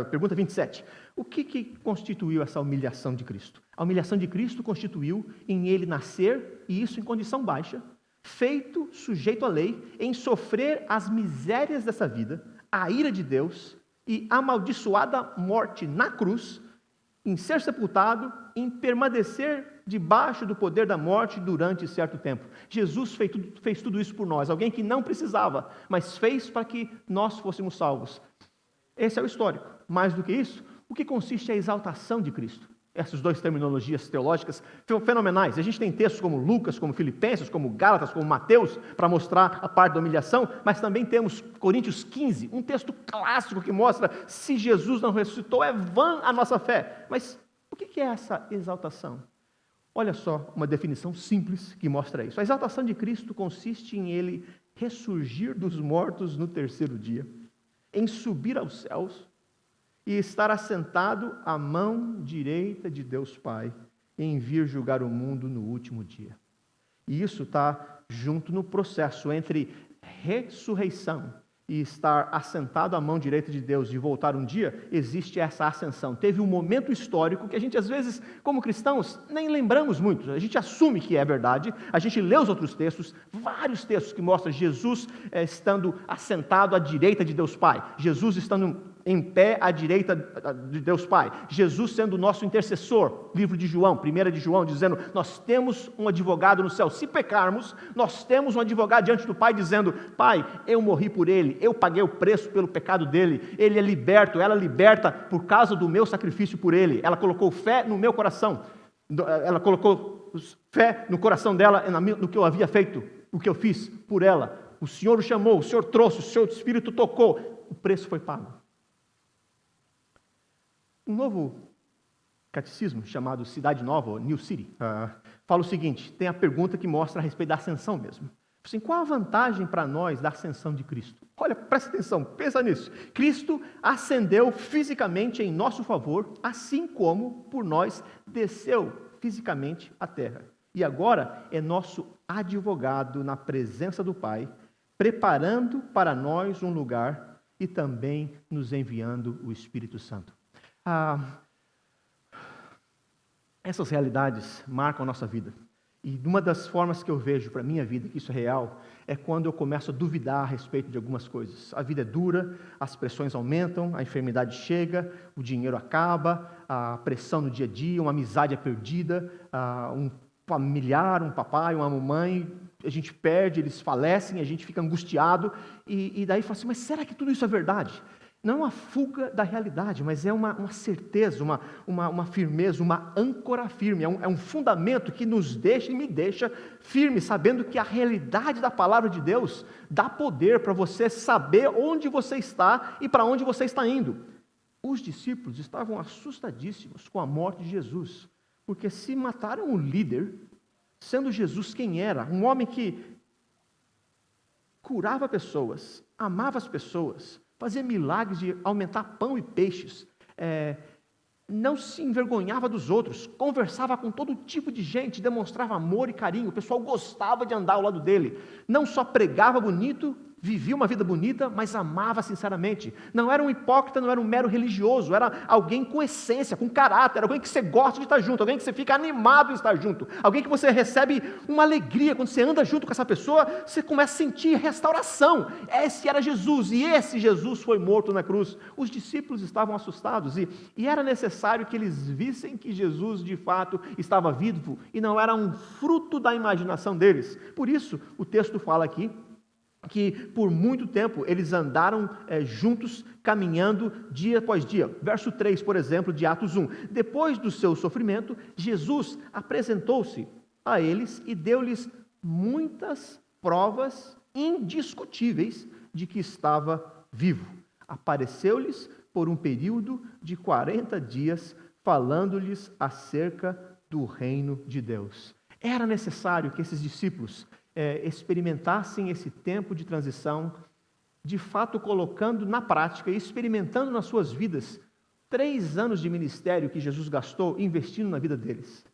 pergunta 27. O que constituiu essa humilhação de Cristo? A humilhação de Cristo constituiu em ele nascer, e isso em condição baixa, feito sujeito à lei, em sofrer as misérias dessa vida, a ira de Deus e amaldiçoada morte na cruz, em ser sepultado, em permanecer debaixo do poder da morte durante certo tempo. Jesus fez tudo isso por nós, alguém que não precisava, mas fez para que nós fôssemos salvos. Esse é o histórico. Mais do que isso, o que consiste a exaltação de Cristo? Essas duas terminologias teológicas fenomenais. A gente tem textos como Lucas, como Filipenses, como Gálatas, como Mateus, para mostrar a parte da humilhação, mas também temos Coríntios 15, um texto clássico que mostra: se Jesus não ressuscitou, é vã a nossa fé. Mas o que é essa exaltação? Olha só uma definição simples que mostra isso. A exaltação de Cristo consiste em ele ressurgir dos mortos no terceiro dia, em subir aos céus, e estar assentado à mão direita de Deus Pai, em vir julgar o mundo no último dia. E isso está junto no processo entre ressurreição e estar assentado à mão direita de Deus e voltar um dia. Existe essa ascensão. Teve um momento histórico que a gente, às vezes, como cristãos, nem lembramos muito. A gente assume que é verdade, a gente lê os outros textos, vários textos que mostram Jesus estando assentado à direita de Deus Pai, Jesus estando em pé à direita de Deus Pai, Jesus sendo o nosso intercessor, livro de João, 1 de João, dizendo: nós temos um advogado no céu, se pecarmos, nós temos um advogado diante do Pai, dizendo: Pai, eu morri por ele, eu paguei o preço pelo pecado dele, ele é liberto, ela liberta por causa do meu sacrifício por ele, ela colocou fé no meu coração, ela colocou fé no coração dela, no que eu havia feito, o que eu fiz por ela, o Senhor o chamou, o Senhor trouxe, o seu Espírito tocou, o preço foi pago. Um novo catecismo chamado Cidade Nova, ou New City, fala o seguinte, tem a pergunta que mostra a respeito da ascensão mesmo. Assim, qual a vantagem para nós da ascensão de Cristo? Olha, presta atenção, pensa nisso. Cristo ascendeu fisicamente em nosso favor, assim como por nós desceu fisicamente à terra. E agora é nosso advogado na presença do Pai, preparando para nós um lugar e também nos enviando o Espírito Santo. Essas realidades marcam a nossa vida. E uma das formas que eu vejo para a minha vida que isso é real, é quando eu começo a duvidar a respeito de algumas coisas. A vida é dura, as pressões aumentam, a enfermidade chega, o dinheiro acaba, a pressão no dia a dia, uma amizade é perdida, um familiar, um papai, uma mamãe, a gente perde, eles falecem, a gente fica angustiado, e daí fala assim, mas será que tudo isso é verdade? Não é uma fuga da realidade, mas é uma certeza, uma firmeza, uma âncora firme, é um fundamento que nos deixa e me deixa firme, sabendo que a realidade da palavra de Deus dá poder para você saber onde você está e para onde você está indo. Os discípulos estavam assustadíssimos com a morte de Jesus, porque se mataram o líder, sendo Jesus quem era, um homem que curava pessoas, amava as pessoas, fazia milagres de aumentar pão e peixes, não se envergonhava dos outros, conversava com todo tipo de gente, demonstrava amor e carinho, o pessoal gostava de andar ao lado dele, não só pregava bonito, vivia uma vida bonita, mas amava sinceramente, não era um hipócrita, não era um mero religioso, era alguém com essência, com caráter, alguém que você gosta de estar junto, alguém que você fica animado em estar junto, alguém que você recebe uma alegria, quando você anda junto com essa pessoa, você começa a sentir restauração. Esse era Jesus, e esse Jesus foi morto na cruz. Os discípulos estavam assustados, e era necessário que eles vissem que Jesus de fato estava vivo, e não era um fruto da imaginação deles. Por isso, o texto fala aqui, que por muito tempo eles andaram juntos, caminhando dia após dia. Verso 3, por exemplo, de Atos 1. Depois do seu sofrimento, Jesus apresentou-se a eles e deu-lhes muitas provas indiscutíveis de que estava vivo. Apareceu-lhes por um período de 40 dias, falando-lhes acerca do reino de Deus. Era necessário que esses discípulos experimentassem esse tempo de transição, de fato colocando na prática e experimentando nas suas vidas 3 anos de ministério que Jesus gastou investindo na vida deles.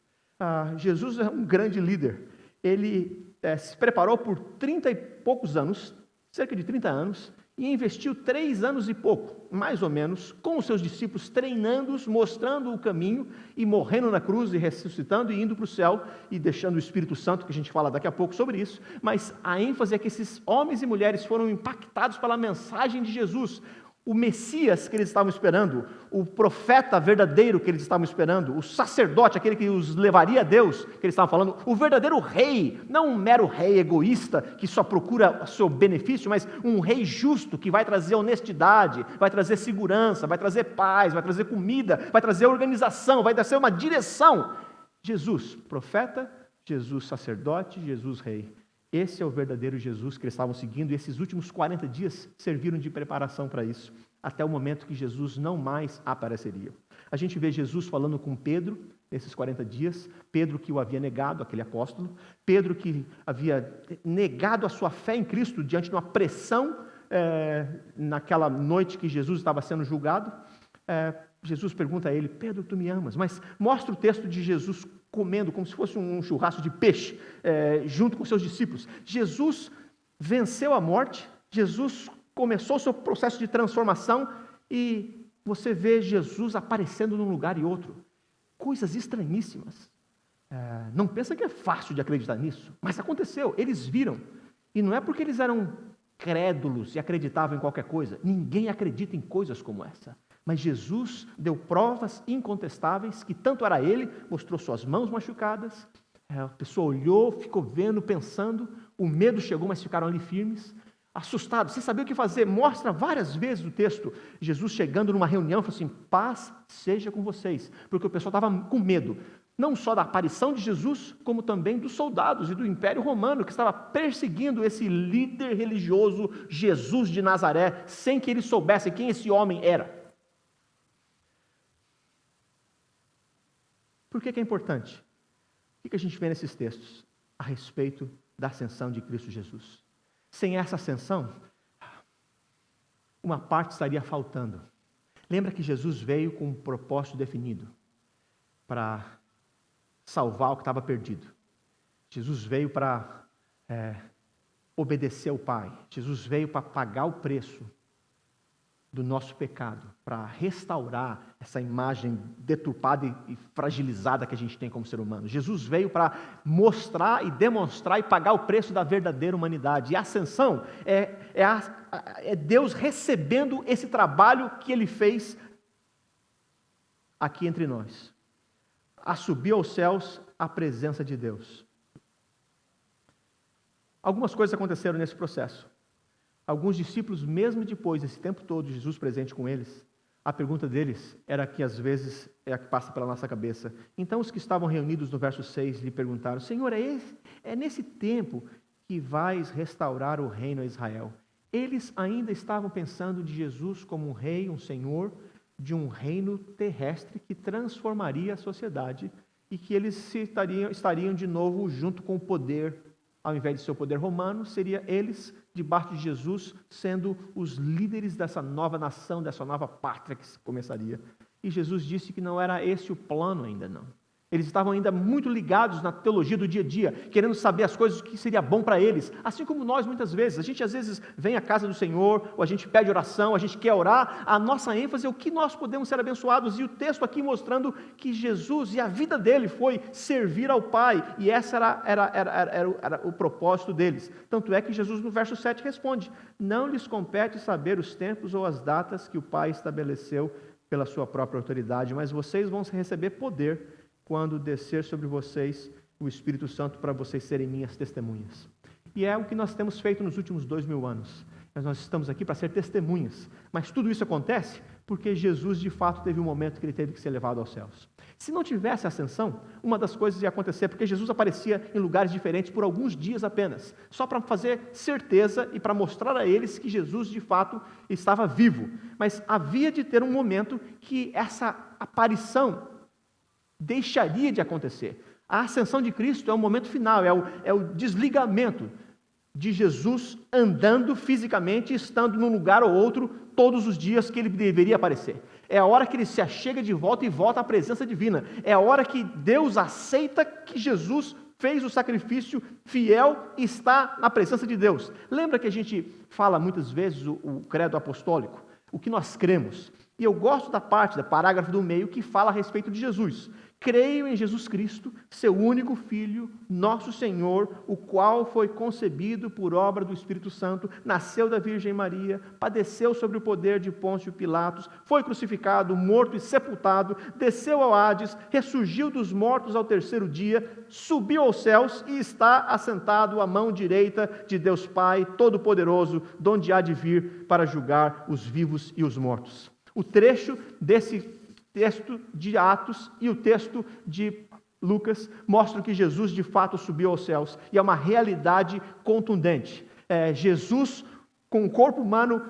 Jesus é um grande líder. Ele se preparou por 30 e poucos anos, cerca de 30 anos, e investiu 3 anos e pouco, mais ou menos, com os seus discípulos, treinando-os, mostrando o caminho, e morrendo na cruz, e ressuscitando, e indo para o céu, e deixando o Espírito Santo, que a gente fala daqui a pouco sobre isso, mas a ênfase é que esses homens e mulheres foram impactados pela mensagem de Jesus, o Messias que eles estavam esperando, o profeta verdadeiro que eles estavam esperando, o sacerdote, aquele que os levaria a Deus, que eles estavam falando, o verdadeiro rei, não um mero rei egoísta que só procura o seu benefício, mas um rei justo que vai trazer honestidade, vai trazer segurança, vai trazer paz, vai trazer comida, vai trazer organização, vai trazer uma direção. Jesus, profeta, Jesus, sacerdote, Jesus, rei. Esse é o verdadeiro Jesus que eles estavam seguindo, e esses últimos 40 dias serviram de preparação para isso, até o momento que Jesus não mais apareceria. A gente vê Jesus falando com Pedro, nesses 40 dias, Pedro que o havia negado, aquele apóstolo, Pedro que havia negado a sua fé em Cristo diante de uma pressão, naquela noite que Jesus estava sendo julgado. Jesus pergunta a ele: Pedro, tu me amas? Mas mostra o texto de Jesus comendo como se fosse um churrasco de peixe, junto com seus discípulos. Jesus venceu a morte, Jesus começou o seu processo de transformação, e você vê Jesus aparecendo num lugar e outro. Coisas estranhíssimas. Não pensa que é fácil de acreditar nisso, mas aconteceu, eles viram. E não é porque eles eram crédulos e acreditavam em qualquer coisa. Ninguém acredita em coisas como essa. Mas Jesus deu provas incontestáveis que tanto era ele, mostrou suas mãos machucadas, a pessoa olhou, ficou vendo, pensando, o medo chegou, mas ficaram ali firmes, assustados, sem saber o que fazer. Mostra várias vezes o texto, Jesus chegando numa reunião, falou assim: paz seja com vocês, porque o pessoal estava com medo, não só da aparição de Jesus, como também dos soldados e do Império Romano, que estava perseguindo esse líder religioso, Jesus de Nazaré, sem que eles soubessem quem esse homem era. Por que é importante? O que a gente vê nesses textos a respeito da ascensão de Cristo Jesus? Sem essa ascensão, uma parte estaria faltando. Lembra que Jesus veio com um propósito definido para salvar o que estava perdido. Jesus veio para obedecer ao Pai. Jesus veio para pagar o preço do nosso pecado, para restaurar essa imagem deturpada e fragilizada que a gente tem como ser humano. Jesus veio para mostrar e demonstrar e pagar o preço da verdadeira humanidade. E a ascensão é Deus recebendo esse trabalho que Ele fez aqui entre nós. A subir aos céus a presença de Deus. Algumas coisas aconteceram nesse processo. Alguns discípulos, mesmo depois desse tempo todo, Jesus presente com eles, a pergunta deles era que às vezes é a que passa pela nossa cabeça. Então os que estavam reunidos no verso 6 lhe perguntaram: Senhor, é nesse tempo que vais restaurar o reino a Israel? Eles ainda estavam pensando de Jesus como um rei, um senhor, de um reino terrestre que transformaria a sociedade e que eles estariam de novo junto com o poder, ao invés de ser o poder romano, seria eles, debaixo de Jesus, sendo os líderes dessa nova nação, dessa nova pátria que começaria. E Jesus disse que não era esse o plano ainda não. Eles estavam ainda muito ligados na teologia do dia a dia, querendo saber as coisas que seria bom para eles, assim como nós muitas vezes. A gente às vezes vem à casa do Senhor, ou a gente pede oração, a gente quer orar, a nossa ênfase é o que nós podemos ser abençoados, e o texto aqui mostrando que Jesus e a vida dele foi servir ao Pai, e esse era o propósito deles. Tanto é que Jesus no verso 7 responde: não lhes compete saber os tempos ou as datas que o Pai estabeleceu pela sua própria autoridade, mas vocês vão receber poder quando descer sobre vocês o Espírito Santo, para vocês serem minhas testemunhas. E é o que nós temos feito nos últimos 2000 anos. Nós estamos aqui para ser testemunhas. Mas tudo isso acontece porque Jesus, de fato, teve um momento que ele teve que ser levado aos céus. Se não tivesse ascensão, uma das coisas ia acontecer, porque Jesus aparecia em lugares diferentes por alguns dias apenas, só para fazer certeza e para mostrar a eles que Jesus, de fato, estava vivo. Mas havia de ter um momento que essa aparição deixaria de acontecer. A ascensão de Cristo é o momento final, é o desligamento de Jesus andando fisicamente, estando num lugar ou outro todos os dias que ele deveria aparecer. É a hora que ele se achega de volta e volta à presença divina. É a hora que Deus aceita que Jesus fez o sacrifício fiel e está na presença de Deus. Lembra que a gente fala muitas vezes o credo apostólico? O que nós cremos. E eu gosto da parte, da parágrafo do meio, que fala a respeito de Jesus. Creio em Jesus Cristo, seu único Filho, nosso Senhor, o qual foi concebido por obra do Espírito Santo, nasceu da Virgem Maria, padeceu sob o poder de Pôncio Pilatos, foi crucificado, morto e sepultado, desceu ao Hades, ressurgiu dos mortos ao terceiro dia, subiu aos céus e está assentado à mão direita de Deus Pai Todo-Poderoso, donde há de vir para julgar os vivos e os mortos. O trecho desse texto de Atos e o texto de Lucas mostram que Jesus de fato subiu aos céus, e é uma realidade contundente. Jesus, com o corpo humano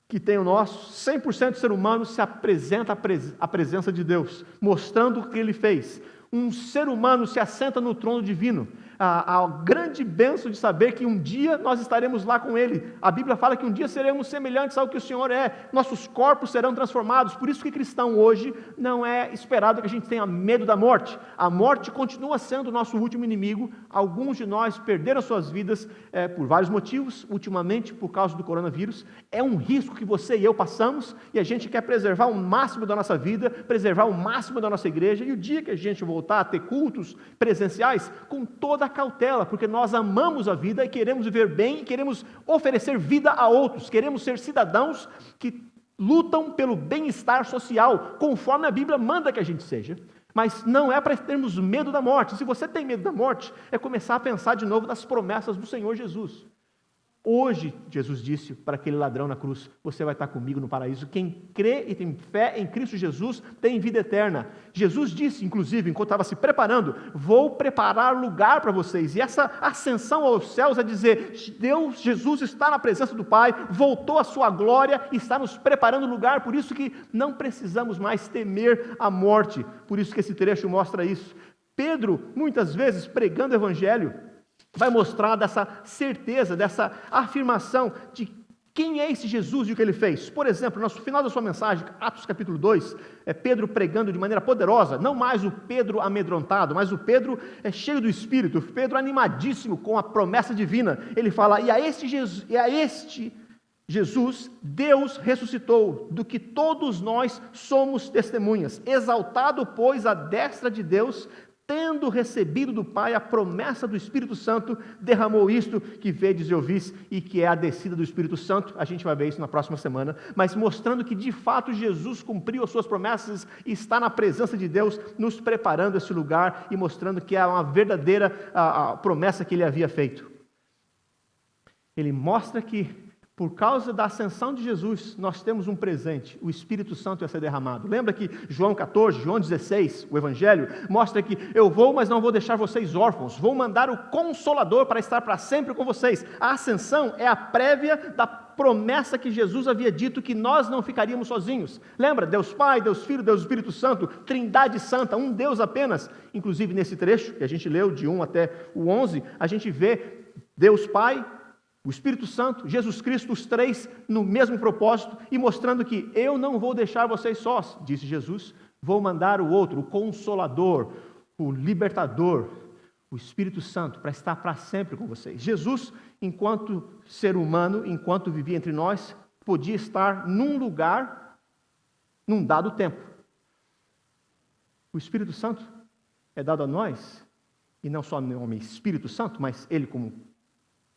que tem o nosso, 100% ser humano, se apresenta à presença de Deus, mostrando o que ele fez. Um ser humano se assenta no trono divino. A grande bênção de saber que um dia nós estaremos lá com Ele. A Bíblia fala que um dia seremos semelhantes ao que o Senhor é. Nossos corpos serão transformados. Por isso que cristão hoje não é esperado que a gente tenha medo da morte. A morte continua sendo o nosso último inimigo. Alguns de nós perderam suas vidas por vários motivos, ultimamente por causa do coronavírus. É um risco que você e eu passamos, e a gente quer preservar o máximo da nossa vida, preservar o máximo da nossa igreja, e o dia que a gente voltar a ter cultos presenciais, com toda a cautela, porque nós amamos a vida e queremos viver bem e queremos oferecer vida a outros, queremos ser cidadãos que lutam pelo bem-estar social, conforme a Bíblia manda que a gente seja, mas não é para termos medo da morte. Se você tem medo da morte, é começar a pensar de novo nas promessas do Senhor Jesus. Hoje, Jesus disse para aquele ladrão na cruz: você vai estar comigo no paraíso. Quem crê e tem fé em Cristo Jesus tem vida eterna. Jesus disse, inclusive, enquanto estava se preparando: vou preparar lugar para vocês. E essa ascensão aos céus é dizer: Deus, Jesus está na presença do Pai, voltou à sua glória e está nos preparando lugar. Por isso que não precisamos mais temer a morte. Por isso que esse trecho mostra isso. Pedro, muitas vezes, pregando o Evangelho, vai mostrar dessa certeza, dessa afirmação de quem é esse Jesus e o que ele fez. Por exemplo, no final da sua mensagem, Atos capítulo 2, é Pedro pregando de maneira poderosa, não mais o Pedro amedrontado, mas o Pedro cheio do Espírito, o Pedro animadíssimo com a promessa divina. Ele fala: e a este Jesus, Deus ressuscitou, do que todos nós somos testemunhas, exaltado, pois, à destra de Deus, tendo recebido do Pai a promessa do Espírito Santo, derramou isto que vedes e ouvis, e que é a descida do Espírito Santo. A gente vai ver isso na próxima semana, mas mostrando que de fato Jesus cumpriu as suas promessas e está na presença de Deus, nos preparando esse lugar e mostrando que é uma verdadeira a promessa que ele havia feito. Ele mostra que por causa da ascensão de Jesus, nós temos um presente: o Espírito Santo ia ser derramado. Lembra que João 14, João 16, o Evangelho, mostra que eu vou, mas não vou deixar vocês órfãos, vou mandar o Consolador para estar para sempre com vocês. A ascensão é a prévia da promessa que Jesus havia dito que nós não ficaríamos sozinhos. Lembra? Deus Pai, Deus Filho, Deus Espírito Santo, Trindade Santa, um Deus apenas. Inclusive nesse trecho que a gente leu, de 1 até o 11, a gente vê Deus Pai, o Espírito Santo, Jesus Cristo, os três no mesmo propósito e mostrando que eu não vou deixar vocês sós, disse Jesus, vou mandar o outro, o Consolador, o Libertador, o Espírito Santo, para estar para sempre com vocês. Jesus, enquanto ser humano, enquanto vivia entre nós, podia estar num lugar, num dado tempo. O Espírito Santo é dado a nós, e não só o nome Espírito Santo, mas Ele como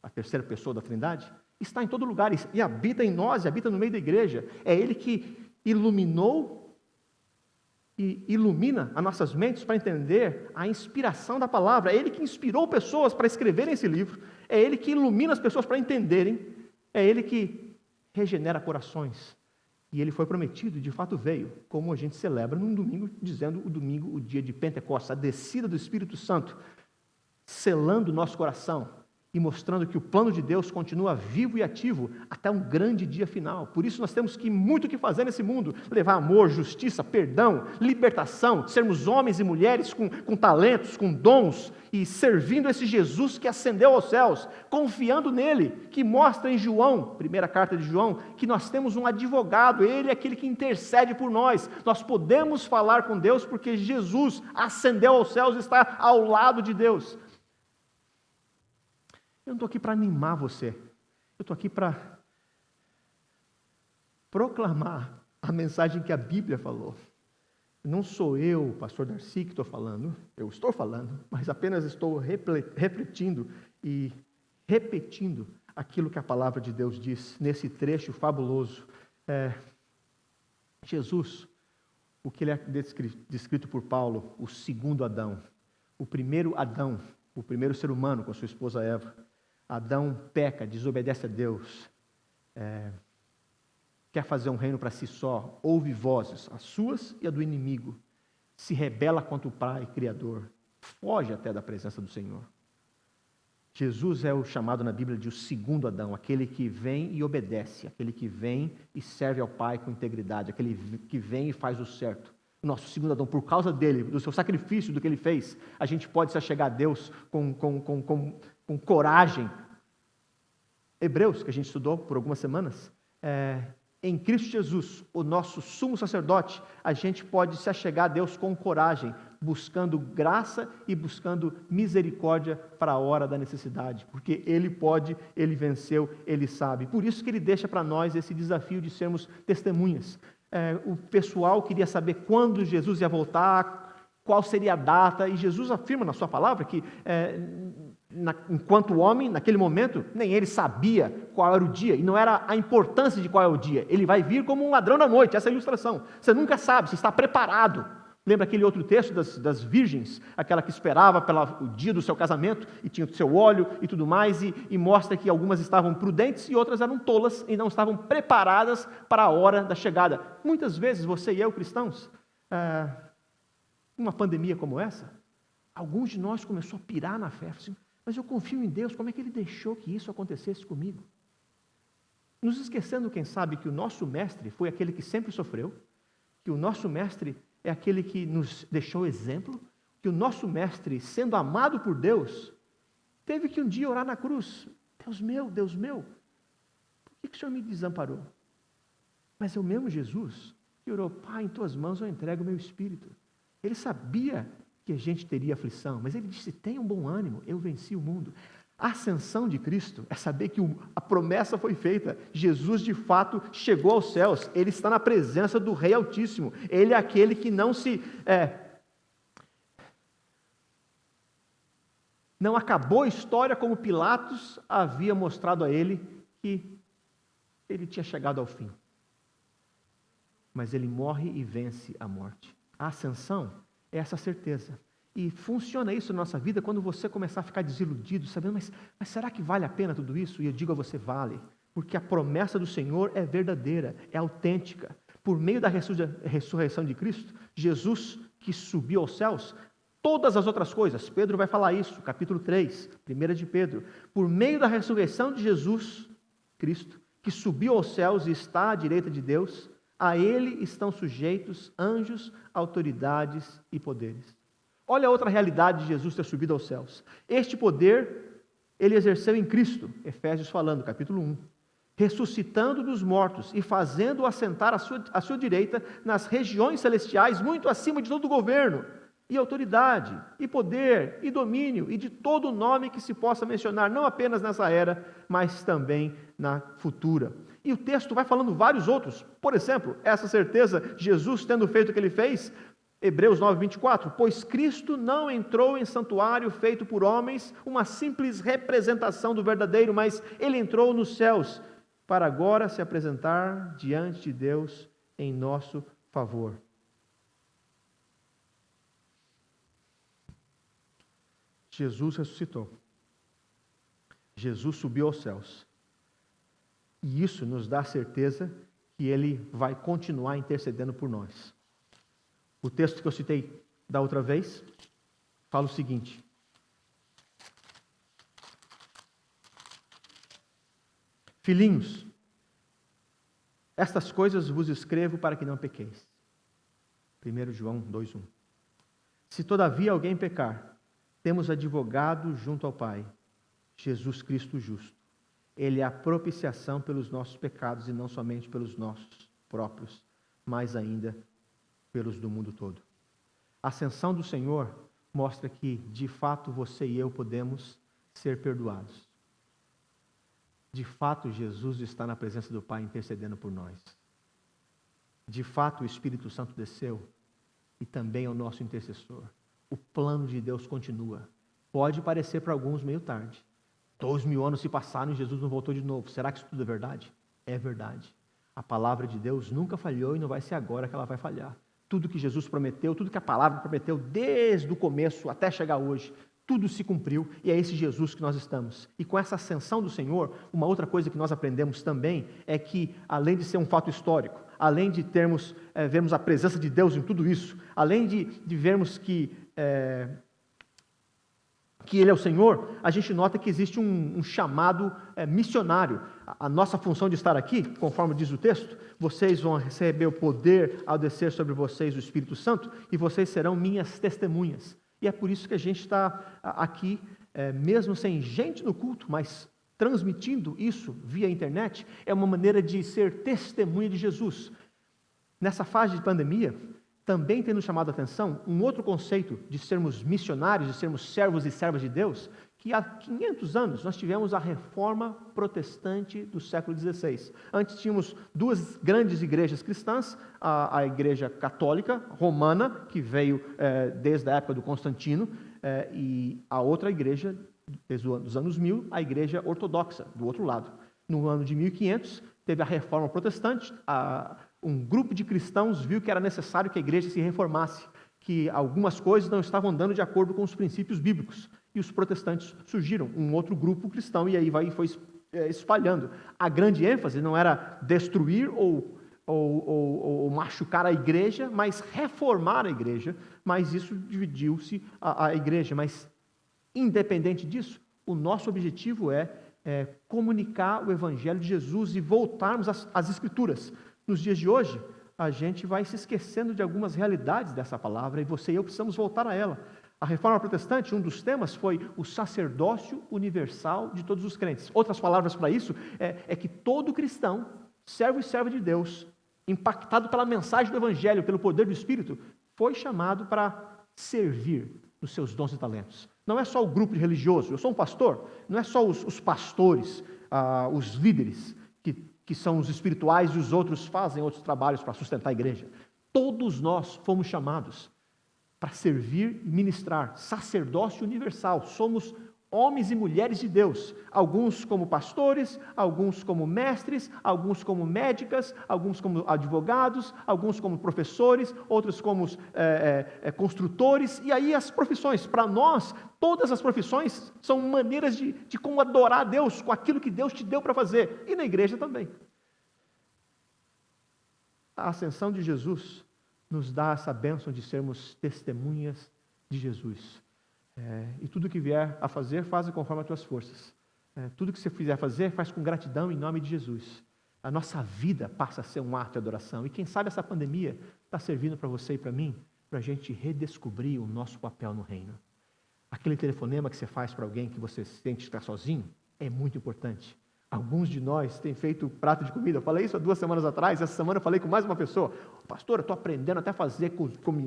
a terceira pessoa da Trindade, está em todo lugar e habita em nós, e habita no meio da igreja. É Ele que iluminou e ilumina as nossas mentes para entender a inspiração da palavra. É Ele que inspirou pessoas para escreverem esse livro. É Ele que ilumina as pessoas para entenderem. É Ele que regenera corações. E Ele foi prometido e de fato veio, como a gente celebra num domingo, dizendo o domingo, o dia de Pentecostes, a descida do Espírito Santo, selando o nosso coração e mostrando que o plano de Deus continua vivo e ativo até um grande dia final. Por isso nós temos muito o que fazer nesse mundo, levar amor, justiça, perdão, libertação, sermos homens e mulheres com talentos, com dons, e servindo esse Jesus que ascendeu aos céus, confiando nele, que mostra em João, primeira carta de João, que nós temos um advogado, ele é aquele que intercede por nós. Nós podemos falar com Deus porque Jesus ascendeu aos céus e está ao lado de Deus. Eu não estou aqui para animar você, eu estou aqui para proclamar a mensagem que a Bíblia falou. Não sou eu, pastor Darcy, que estou falando, eu estou falando, mas apenas estou refletindo e repetindo aquilo que a palavra de Deus diz nesse trecho fabuloso. Jesus, o que ele é descrito por Paulo, o segundo Adão, o primeiro Adão, o primeiro ser humano com a sua esposa Eva. Adão peca, desobedece a Deus, quer fazer um reino para si só, ouve vozes, as suas e a do inimigo, se rebela contra o Pai Criador, foge até da presença do Senhor. Jesus é o chamado na Bíblia de o segundo Adão, aquele que vem e obedece, aquele que vem e serve ao Pai com integridade, aquele que vem e faz o certo. O nosso segundo Adão, por causa dele, do seu sacrifício, do que ele fez, a gente pode se achegar a Deus com coragem. Hebreus, que a gente estudou por algumas semanas, em Cristo Jesus, o nosso sumo sacerdote, a gente pode se achegar a Deus com coragem, buscando graça e buscando misericórdia para a hora da necessidade, porque Ele pode, Ele venceu, Ele sabe. Por isso que Ele deixa para nós esse desafio de sermos testemunhas. O pessoal queria saber quando Jesus ia voltar, qual seria a data, e Jesus afirma na sua palavra que enquanto homem, naquele momento, nem ele sabia qual era o dia, e não era a importância de qual é o dia. Ele vai vir como um ladrão da noite, essa é a ilustração. Você nunca sabe, você está preparado. Lembra aquele outro texto das virgens, aquela que esperava pelo dia do seu casamento, e tinha o seu óleo e tudo mais, e mostra que algumas estavam prudentes e outras eram tolas, e não estavam preparadas para a hora da chegada. Muitas vezes, você e eu, cristãos, numa pandemia como essa, alguns de nós começou a pirar na fé, assim, mas eu confio em Deus, como é que Ele deixou que isso acontecesse comigo? Nos esquecendo, quem sabe, que o nosso mestre foi aquele que sempre sofreu, que o nosso mestre é aquele que nos deixou exemplo, que o nosso mestre, sendo amado por Deus, teve que um dia orar na cruz: Deus meu, por que o Senhor me desamparou? Mas é o mesmo Jesus que orou: Pai, em Tuas mãos eu entrego o meu espírito. Ele sabia que a gente teria aflição, mas Ele disse: tenha um bom ânimo, eu venci o mundo. A ascensão de Cristo é saber que a promessa foi feita. Jesus, de fato, chegou aos céus. Ele está na presença do Rei Altíssimo. Ele é aquele que não acabou a história como Pilatos havia mostrado a ele que ele tinha chegado ao fim. Mas ele morre e vence a morte. A ascensão é essa certeza. E funciona isso na nossa vida quando você começar a ficar desiludido, sabendo, mas será que vale a pena tudo isso? E eu digo a você: vale, porque a promessa do Senhor é verdadeira, é autêntica. Por meio da ressurreição de Cristo, Jesus, que subiu aos céus, todas as outras coisas, Pedro vai falar isso, capítulo 3, 1 de Pedro, por meio da ressurreição de Jesus, Cristo, que subiu aos céus e está à direita de Deus, a ele estão sujeitos anjos, autoridades e poderes. Olha a outra realidade de Jesus ter subido aos céus. Este poder ele exerceu em Cristo, Efésios falando, capítulo 1, ressuscitando dos mortos e fazendo-o assentar à sua direita nas regiões celestiais, muito acima de todo governo, e autoridade, e poder, e domínio, e de todo nome que se possa mencionar, não apenas nessa era, mas também na futura. E o texto vai falando vários outros. Por exemplo, essa certeza, Jesus tendo feito o que ele fez, Hebreus 9:24, pois Cristo não entrou em santuário feito por homens, uma simples representação do verdadeiro, mas ele entrou nos céus, para agora se apresentar diante de Deus em nosso favor. Jesus ressuscitou. Jesus subiu aos céus. E isso nos dá a certeza que ele vai continuar intercedendo por nós. O texto que eu citei da outra vez fala o seguinte: filhinhos, estas coisas vos escrevo para que não pequeis. 1 João 2:1. Se todavia alguém pecar, temos advogado junto ao Pai, Jesus Cristo justo. Ele é a propiciação pelos nossos pecados e não somente pelos nossos próprios, mas ainda pelos do mundo todo. A ascensão do Senhor mostra que, de fato, você e eu podemos ser perdoados. De fato, Jesus está na presença do Pai intercedendo por nós. De fato, o Espírito Santo desceu e também é o nosso intercessor. O plano de Deus continua. Pode parecer para alguns meio tarde. 2000 anos se passaram e Jesus não voltou de novo. Será que isso tudo é verdade? É verdade. A palavra de Deus nunca falhou e não vai ser agora que ela vai falhar. Tudo que Jesus prometeu, tudo que a palavra prometeu desde o começo até chegar hoje, tudo se cumpriu e é esse Jesus que nós estamos. E com essa ascensão do Senhor, uma outra coisa que nós aprendemos também é que, além de ser um fato histórico, além de vermos a presença de Deus em tudo isso, além de vermos que Ele é o Senhor, a gente nota que existe um chamado missionário. A nossa função de estar aqui, conforme diz o texto, vocês vão receber o poder ao descer sobre vocês o Espírito Santo e vocês serão minhas testemunhas. E é por isso que a gente está aqui, mesmo sem gente no culto, mas transmitindo isso via internet, é uma maneira de ser testemunha de Jesus. Nessa fase de pandemia, também tem nos chamado a atenção um outro conceito de sermos missionários, de sermos servos e servas de Deus, que há 500 anos nós tivemos a reforma protestante do século XVI. Antes tínhamos duas grandes igrejas cristãs, a igreja católica romana, que veio desde a época do Constantino, e a outra igreja, desde os anos 1000, a igreja ortodoxa, do outro lado. No ano de 1500, teve a reforma protestante, um grupo de cristãos viu que era necessário que a igreja se reformasse, que algumas coisas não estavam andando de acordo com os princípios bíblicos. E os protestantes surgiram, um outro grupo cristão, e aí foi espalhando. A grande ênfase não era destruir ou machucar a igreja, mas reformar a igreja, mas isso dividiu-se a igreja. Mas, independente disso, o nosso objetivo é comunicar o Evangelho de Jesus e voltarmos às Escrituras. Nos dias de hoje, a gente vai se esquecendo de algumas realidades dessa palavra e você e eu precisamos voltar a ela. A reforma protestante, um dos temas foi o sacerdócio universal de todos os crentes. Outras palavras para isso é que todo cristão, servo e serva de Deus, impactado pela mensagem do Evangelho, pelo poder do Espírito, foi chamado para servir nos seus dons e talentos. Não é só o grupo religioso, eu sou um pastor, não é só os pastores, os líderes, que são os espirituais e os outros fazem outros trabalhos para sustentar a igreja. Todos nós fomos chamados para servir e ministrar, sacerdócio universal. Somos homens e mulheres de Deus, alguns como pastores, alguns como mestres, alguns como médicas, alguns como advogados, alguns como professores, outros como construtores, e aí as profissões. Para nós, todas as profissões são maneiras de como adorar a Deus com aquilo que Deus te deu para fazer, e na igreja também. A ascensão de Jesus nos dá essa bênção de sermos testemunhas de Jesus. E tudo que vier a fazer, faça conforme as tuas forças. Tudo que você fizer fazer, faz com gratidão em nome de Jesus. a nossa vida passa a ser um ato de adoração. E quem sabe essa pandemia está servindo para você e para mim, para a gente redescobrir o nosso papel no reino. Aquele telefonema que você faz para alguém que você sente estar sozinho é muito importante. Alguns de nós têm feito prato de comida. Eu falei isso há 2 semanas atrás. Essa semana eu falei com mais uma pessoa. Pastor, eu estou aprendendo até a fazer,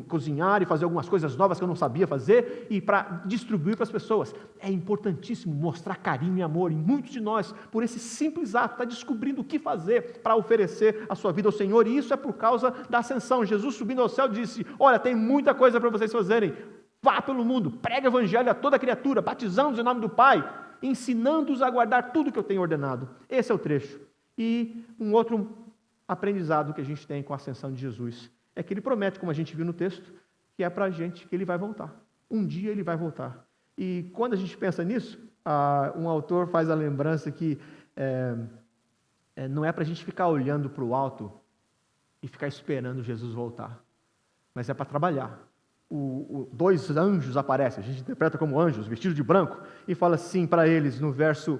cozinhar e fazer algumas coisas novas que eu não sabia fazer e para distribuir para as pessoas. É importantíssimo mostrar carinho e amor. E muitos de nós, por esse simples ato, está descobrindo o que fazer para oferecer a sua vida ao Senhor. E isso é por causa da ascensão. Jesus subindo ao céu disse, olha, tem muita coisa para vocês fazerem. Vá pelo mundo, pregue o evangelho a toda criatura, batizando-os em nome do Pai, ensinando-os a guardar tudo que eu tenho ordenado. Esse é o trecho. E um outro aprendizado que a gente tem com a ascensão de Jesus é que ele promete, como a gente viu no texto, que é para a gente que ele vai voltar. Um dia ele vai voltar. E quando a gente pensa nisso, um autor faz a lembrança que não é para a gente ficar olhando para o alto e ficar esperando Jesus voltar, mas é para trabalhar. 2 anjos aparecem, a gente interpreta como anjos, vestidos de branco, e fala assim para eles no verso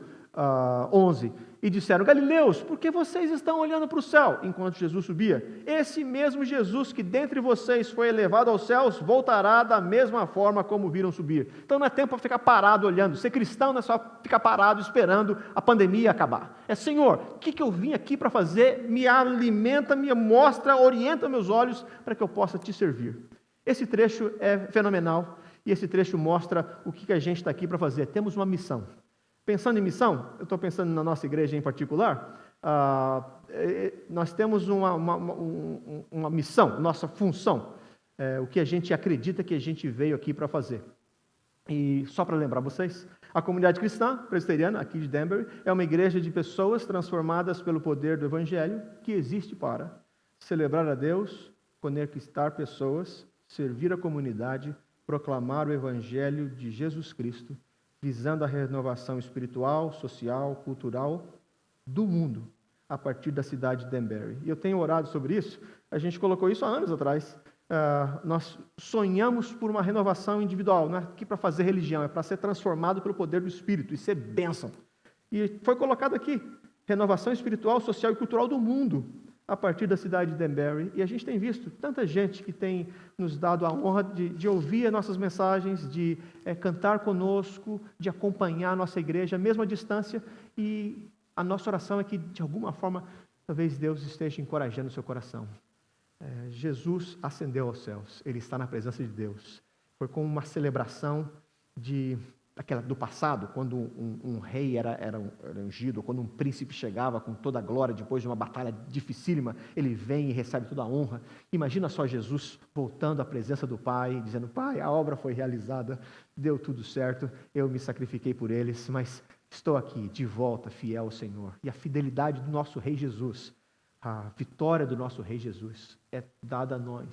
11, e disseram, Galileus, por que vocês estão olhando para o céu, enquanto Jesus subia? Esse mesmo Jesus que dentre vocês foi elevado aos céus, voltará da mesma forma como viram subir. Então não é tempo para ficar parado olhando, ser cristão não é só ficar parado esperando a pandemia acabar. É, Senhor, o que eu vim aqui para fazer? Me alimenta, me mostra, orienta meus olhos para que eu possa te servir. Esse trecho é fenomenal e esse trecho mostra o que a gente está aqui para fazer. Temos uma missão. Pensando em missão, eu estou pensando na nossa igreja em particular, nós temos uma missão, nossa função, o que a gente acredita que a gente veio aqui para fazer. E só para lembrar vocês, a comunidade cristã presbiteriana aqui de Danbury é uma igreja de pessoas transformadas pelo poder do Evangelho que existe para celebrar a Deus, conectar pessoas, servir a comunidade, proclamar o Evangelho de Jesus Cristo, visando a renovação espiritual, social, cultural do mundo, a partir da cidade de Danbury. E eu tenho orado sobre isso, a gente colocou isso há anos atrás. Nós sonhamos por uma renovação individual, não é aqui para fazer religião, é para ser transformado pelo poder do Espírito e ser bênção. E foi colocado aqui, renovação espiritual, social e cultural do mundo, a partir da cidade de Danbury, e a gente tem visto tanta gente que tem nos dado a honra de ouvir as nossas mensagens, de cantar conosco, de acompanhar a nossa igreja, mesmo à distância, e a nossa oração é que, de alguma forma, talvez Deus esteja encorajando o seu coração. Jesus ascendeu aos céus, Ele está na presença de Deus. Foi como uma celebração do passado, quando um rei era ungido, quando um príncipe chegava com toda a glória, depois de uma batalha dificílima, ele vem e recebe toda a honra. Imagina só Jesus voltando à presença do Pai, dizendo, Pai, a obra foi realizada, deu tudo certo, eu me sacrifiquei por eles, mas estou aqui, de volta, fiel ao Senhor. E a fidelidade do nosso Rei Jesus, a vitória do nosso Rei Jesus é dada a nós.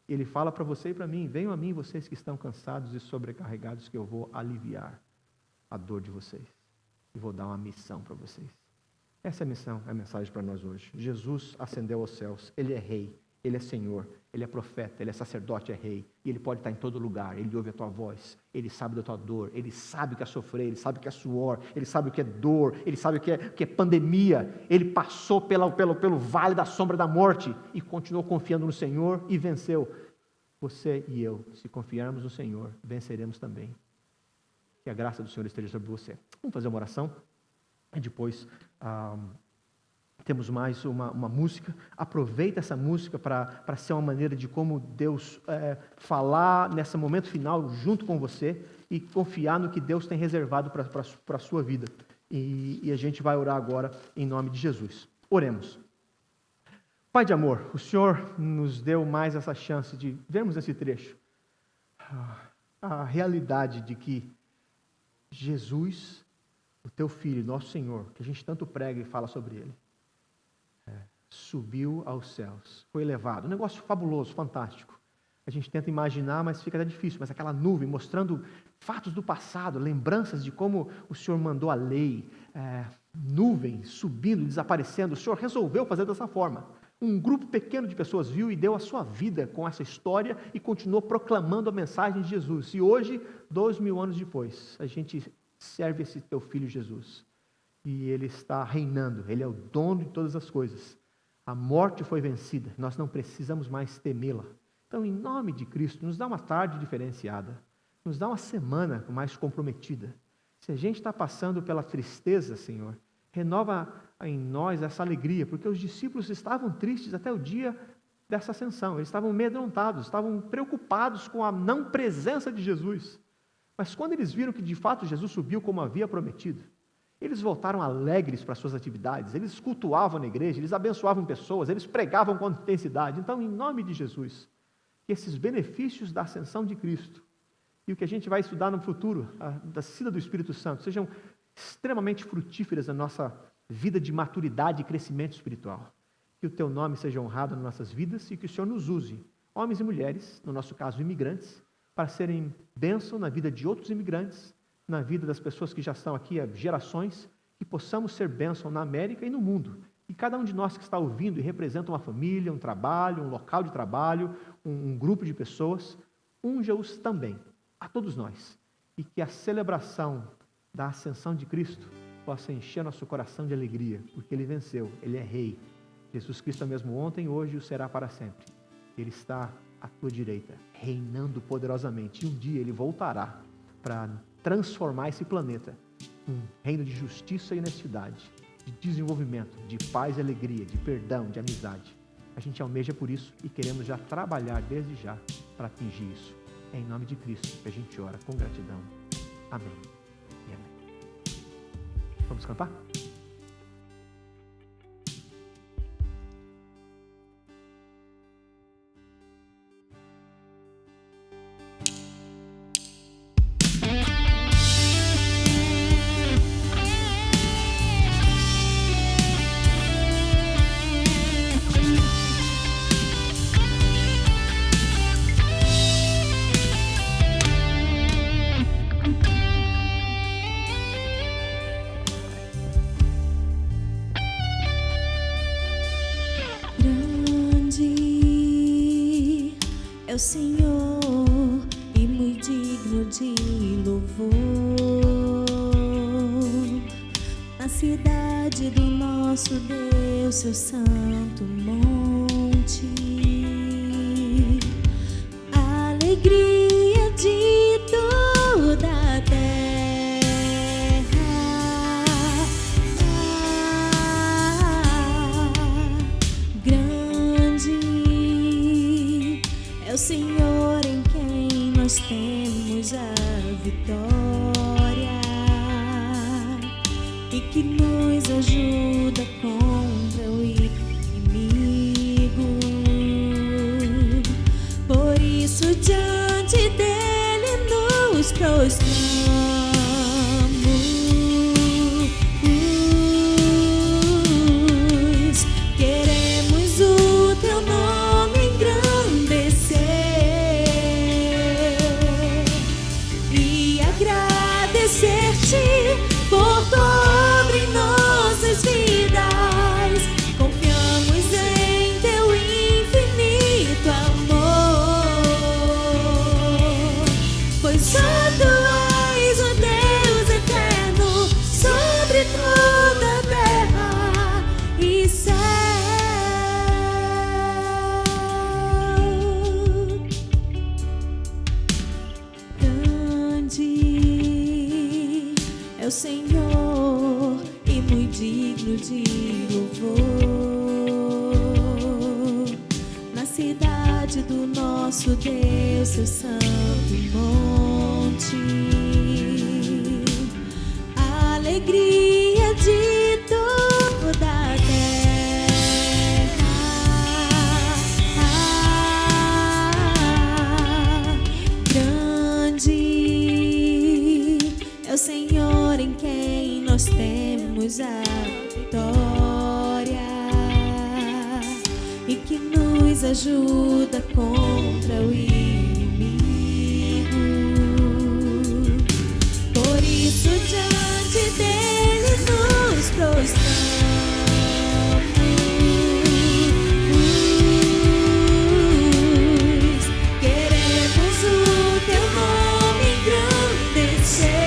Ele fala para você e para mim, venham a mim vocês que estão cansados e sobrecarregados, que eu vou aliviar a dor de vocês. E vou dar uma missão para vocês. Essa é a missão, é a mensagem para nós hoje. Jesus ascendeu aos céus, Ele é Rei, Ele é Senhor, Ele é profeta, Ele é sacerdote, é Rei. E Ele pode estar em todo lugar, Ele ouve a tua voz, Ele sabe da tua dor, Ele sabe o que é sofrer, Ele sabe o que é suor, Ele sabe o que é dor, Ele sabe o que é pandemia. Ele passou pelo vale da sombra da morte e continuou confiando no Senhor e venceu. Você e eu, se confiarmos no Senhor, venceremos também. Que a graça do Senhor esteja sobre você. Vamos fazer uma oração? E depois temos mais uma música. Aproveita essa música para ser uma maneira de como Deus falar nesse momento final junto com você e confiar no que Deus tem reservado para a sua vida. E a gente vai orar agora em nome de Jesus. Oremos. Pai de amor, o Senhor nos deu mais essa chance de vermos esse trecho. A realidade de que Jesus, o teu Filho, nosso Senhor, que a gente tanto prega e fala sobre Ele, subiu aos céus, foi elevado. Um negócio fabuloso, fantástico. A gente tenta imaginar, mas fica até difícil. Mas aquela nuvem mostrando fatos do passado, lembranças de como o Senhor mandou a lei, nuvem subindo, desaparecendo. O Senhor resolveu fazer dessa forma. Um grupo pequeno de pessoas viu e deu a sua vida com essa história e continuou proclamando a mensagem de Jesus. E hoje, 2000 anos depois, a gente serve esse teu Filho Jesus. e Ele está reinando. Ele é o dono de todas as coisas. A morte foi vencida, nós não precisamos mais temê-la. Então, em nome de Cristo, nos dá uma tarde diferenciada, nos dá uma semana mais comprometida. Se a gente está passando pela tristeza, Senhor, renova em nós essa alegria, porque os discípulos estavam tristes até o dia dessa ascensão, eles estavam amedrontados, estavam preocupados com a não presença de Jesus. Mas quando eles viram que de fato Jesus subiu como havia prometido, eles voltaram alegres para as suas atividades, eles cultuavam na igreja, eles abençoavam pessoas, eles pregavam com intensidade. Então, em nome de Jesus, que esses benefícios da ascensão de Cristo e o que a gente vai estudar no futuro, a descida do Espírito Santo, sejam extremamente frutíferas na nossa vida de maturidade e crescimento espiritual. Que o Teu nome seja honrado nas nossas vidas e que o Senhor nos use, homens e mulheres, no nosso caso imigrantes, para serem bênção na vida de outros imigrantes, na vida das pessoas que já estão aqui há gerações, que possamos ser bênção na América e no mundo. E cada um de nós que está ouvindo e representa uma família, um trabalho, um local de trabalho, um grupo de pessoas, unja-os também, a todos nós. E que a celebração da ascensão de Cristo possa encher nosso coração de alegria, porque Ele venceu, Ele é Rei. Jesus Cristo é o mesmo ontem, hoje e o será para sempre. Ele está à tua direita, reinando poderosamente. E um dia Ele voltará para transformar esse planeta num reino de justiça e honestidade, de desenvolvimento, de paz e alegria, de perdão, de amizade. A gente almeja por isso e queremos já trabalhar desde já para atingir isso. É em nome de Cristo que a gente ora com gratidão. Amém e amém. Vamos cantar? É o Senhor e muito digno de louvor. Na cidade do nosso Deus, seu santo monte, a alegria de toda a terra. Grande é o Senhor em quem nós temos a vitória e que nos ajuda contra o inimigo. Por isso diante dele nos prostramos. Queremos o teu nome engrandecer e agradecer-te por tua obra em nossas vidas. Confiamos em teu infinito amor, pois só tu és o Deus eterno sobre toda a terra e céu. Grande é o Senhor e muito digno de louvor. Na cidade do nosso Deus, seu santo monte, a alegria de toda a terra. Grande é o Senhor em quem nós temos a vitória e que nos ajuda contra o inimigo. Por isso diante dele nos prostramos. Queremos o teu nome engrandecer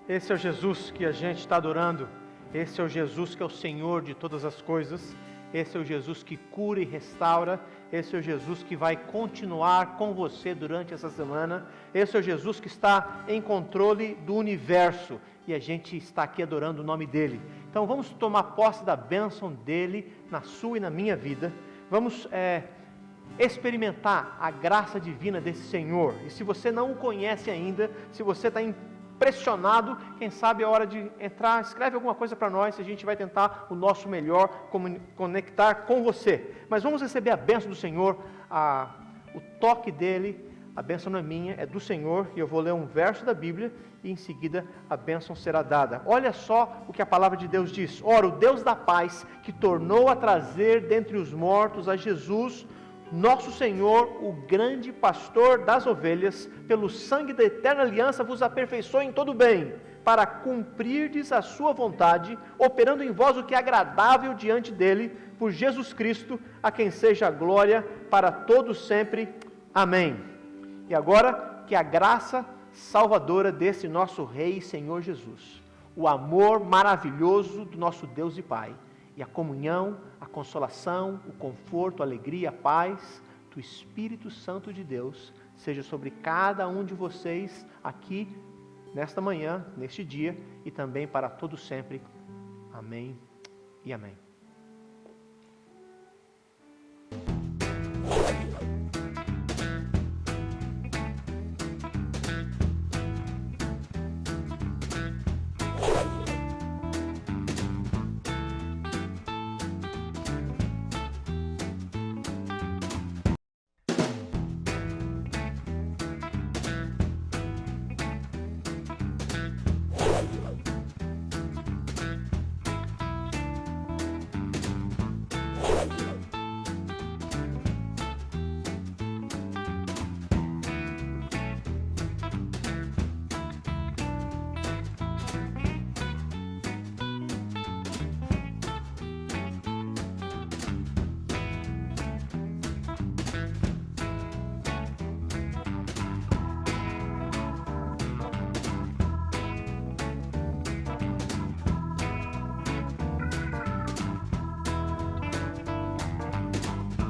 Esse é o Jesus que a gente está adorando. Esse é o Jesus que é o Senhor de todas as coisas. Esse é o Jesus que cura e restaura. Esse é o Jesus que vai continuar com você durante essa semana. Esse é o Jesus que está em controle do universo. E a gente está aqui adorando o nome dEle. Então vamos tomar posse da bênção dEle na sua e na minha vida. Vamos experimentar a graça divina desse Senhor. E se você não o conhece ainda, se você está impressionado, quem sabe é hora de entrar, escreve alguma coisa para nós, a gente vai tentar o nosso melhor conectar com você. Mas vamos receber a bênção do Senhor, o toque dele. A bênção não é minha, é do Senhor, e eu vou ler um verso da Bíblia e em seguida a bênção será dada. Olha só o que a palavra de Deus diz. Ora, o Deus da paz, que tornou a trazer dentre os mortos a Jesus, nosso Senhor, o grande pastor das ovelhas, pelo sangue da eterna aliança vos aperfeiçoe em todo bem, para cumprirdes a sua vontade, operando em vós o que é agradável diante dele, por Jesus Cristo, a quem seja a glória para todos sempre. Amém. E agora, que a graça salvadora desse nosso Rei e Senhor Jesus, o amor maravilhoso do nosso Deus e Pai, e a comunhão, a consolação, o conforto, a alegria, a paz do Espírito Santo de Deus, seja sobre cada um de vocês aqui, nesta manhã, neste dia, e também para todos sempre. Amém e amém.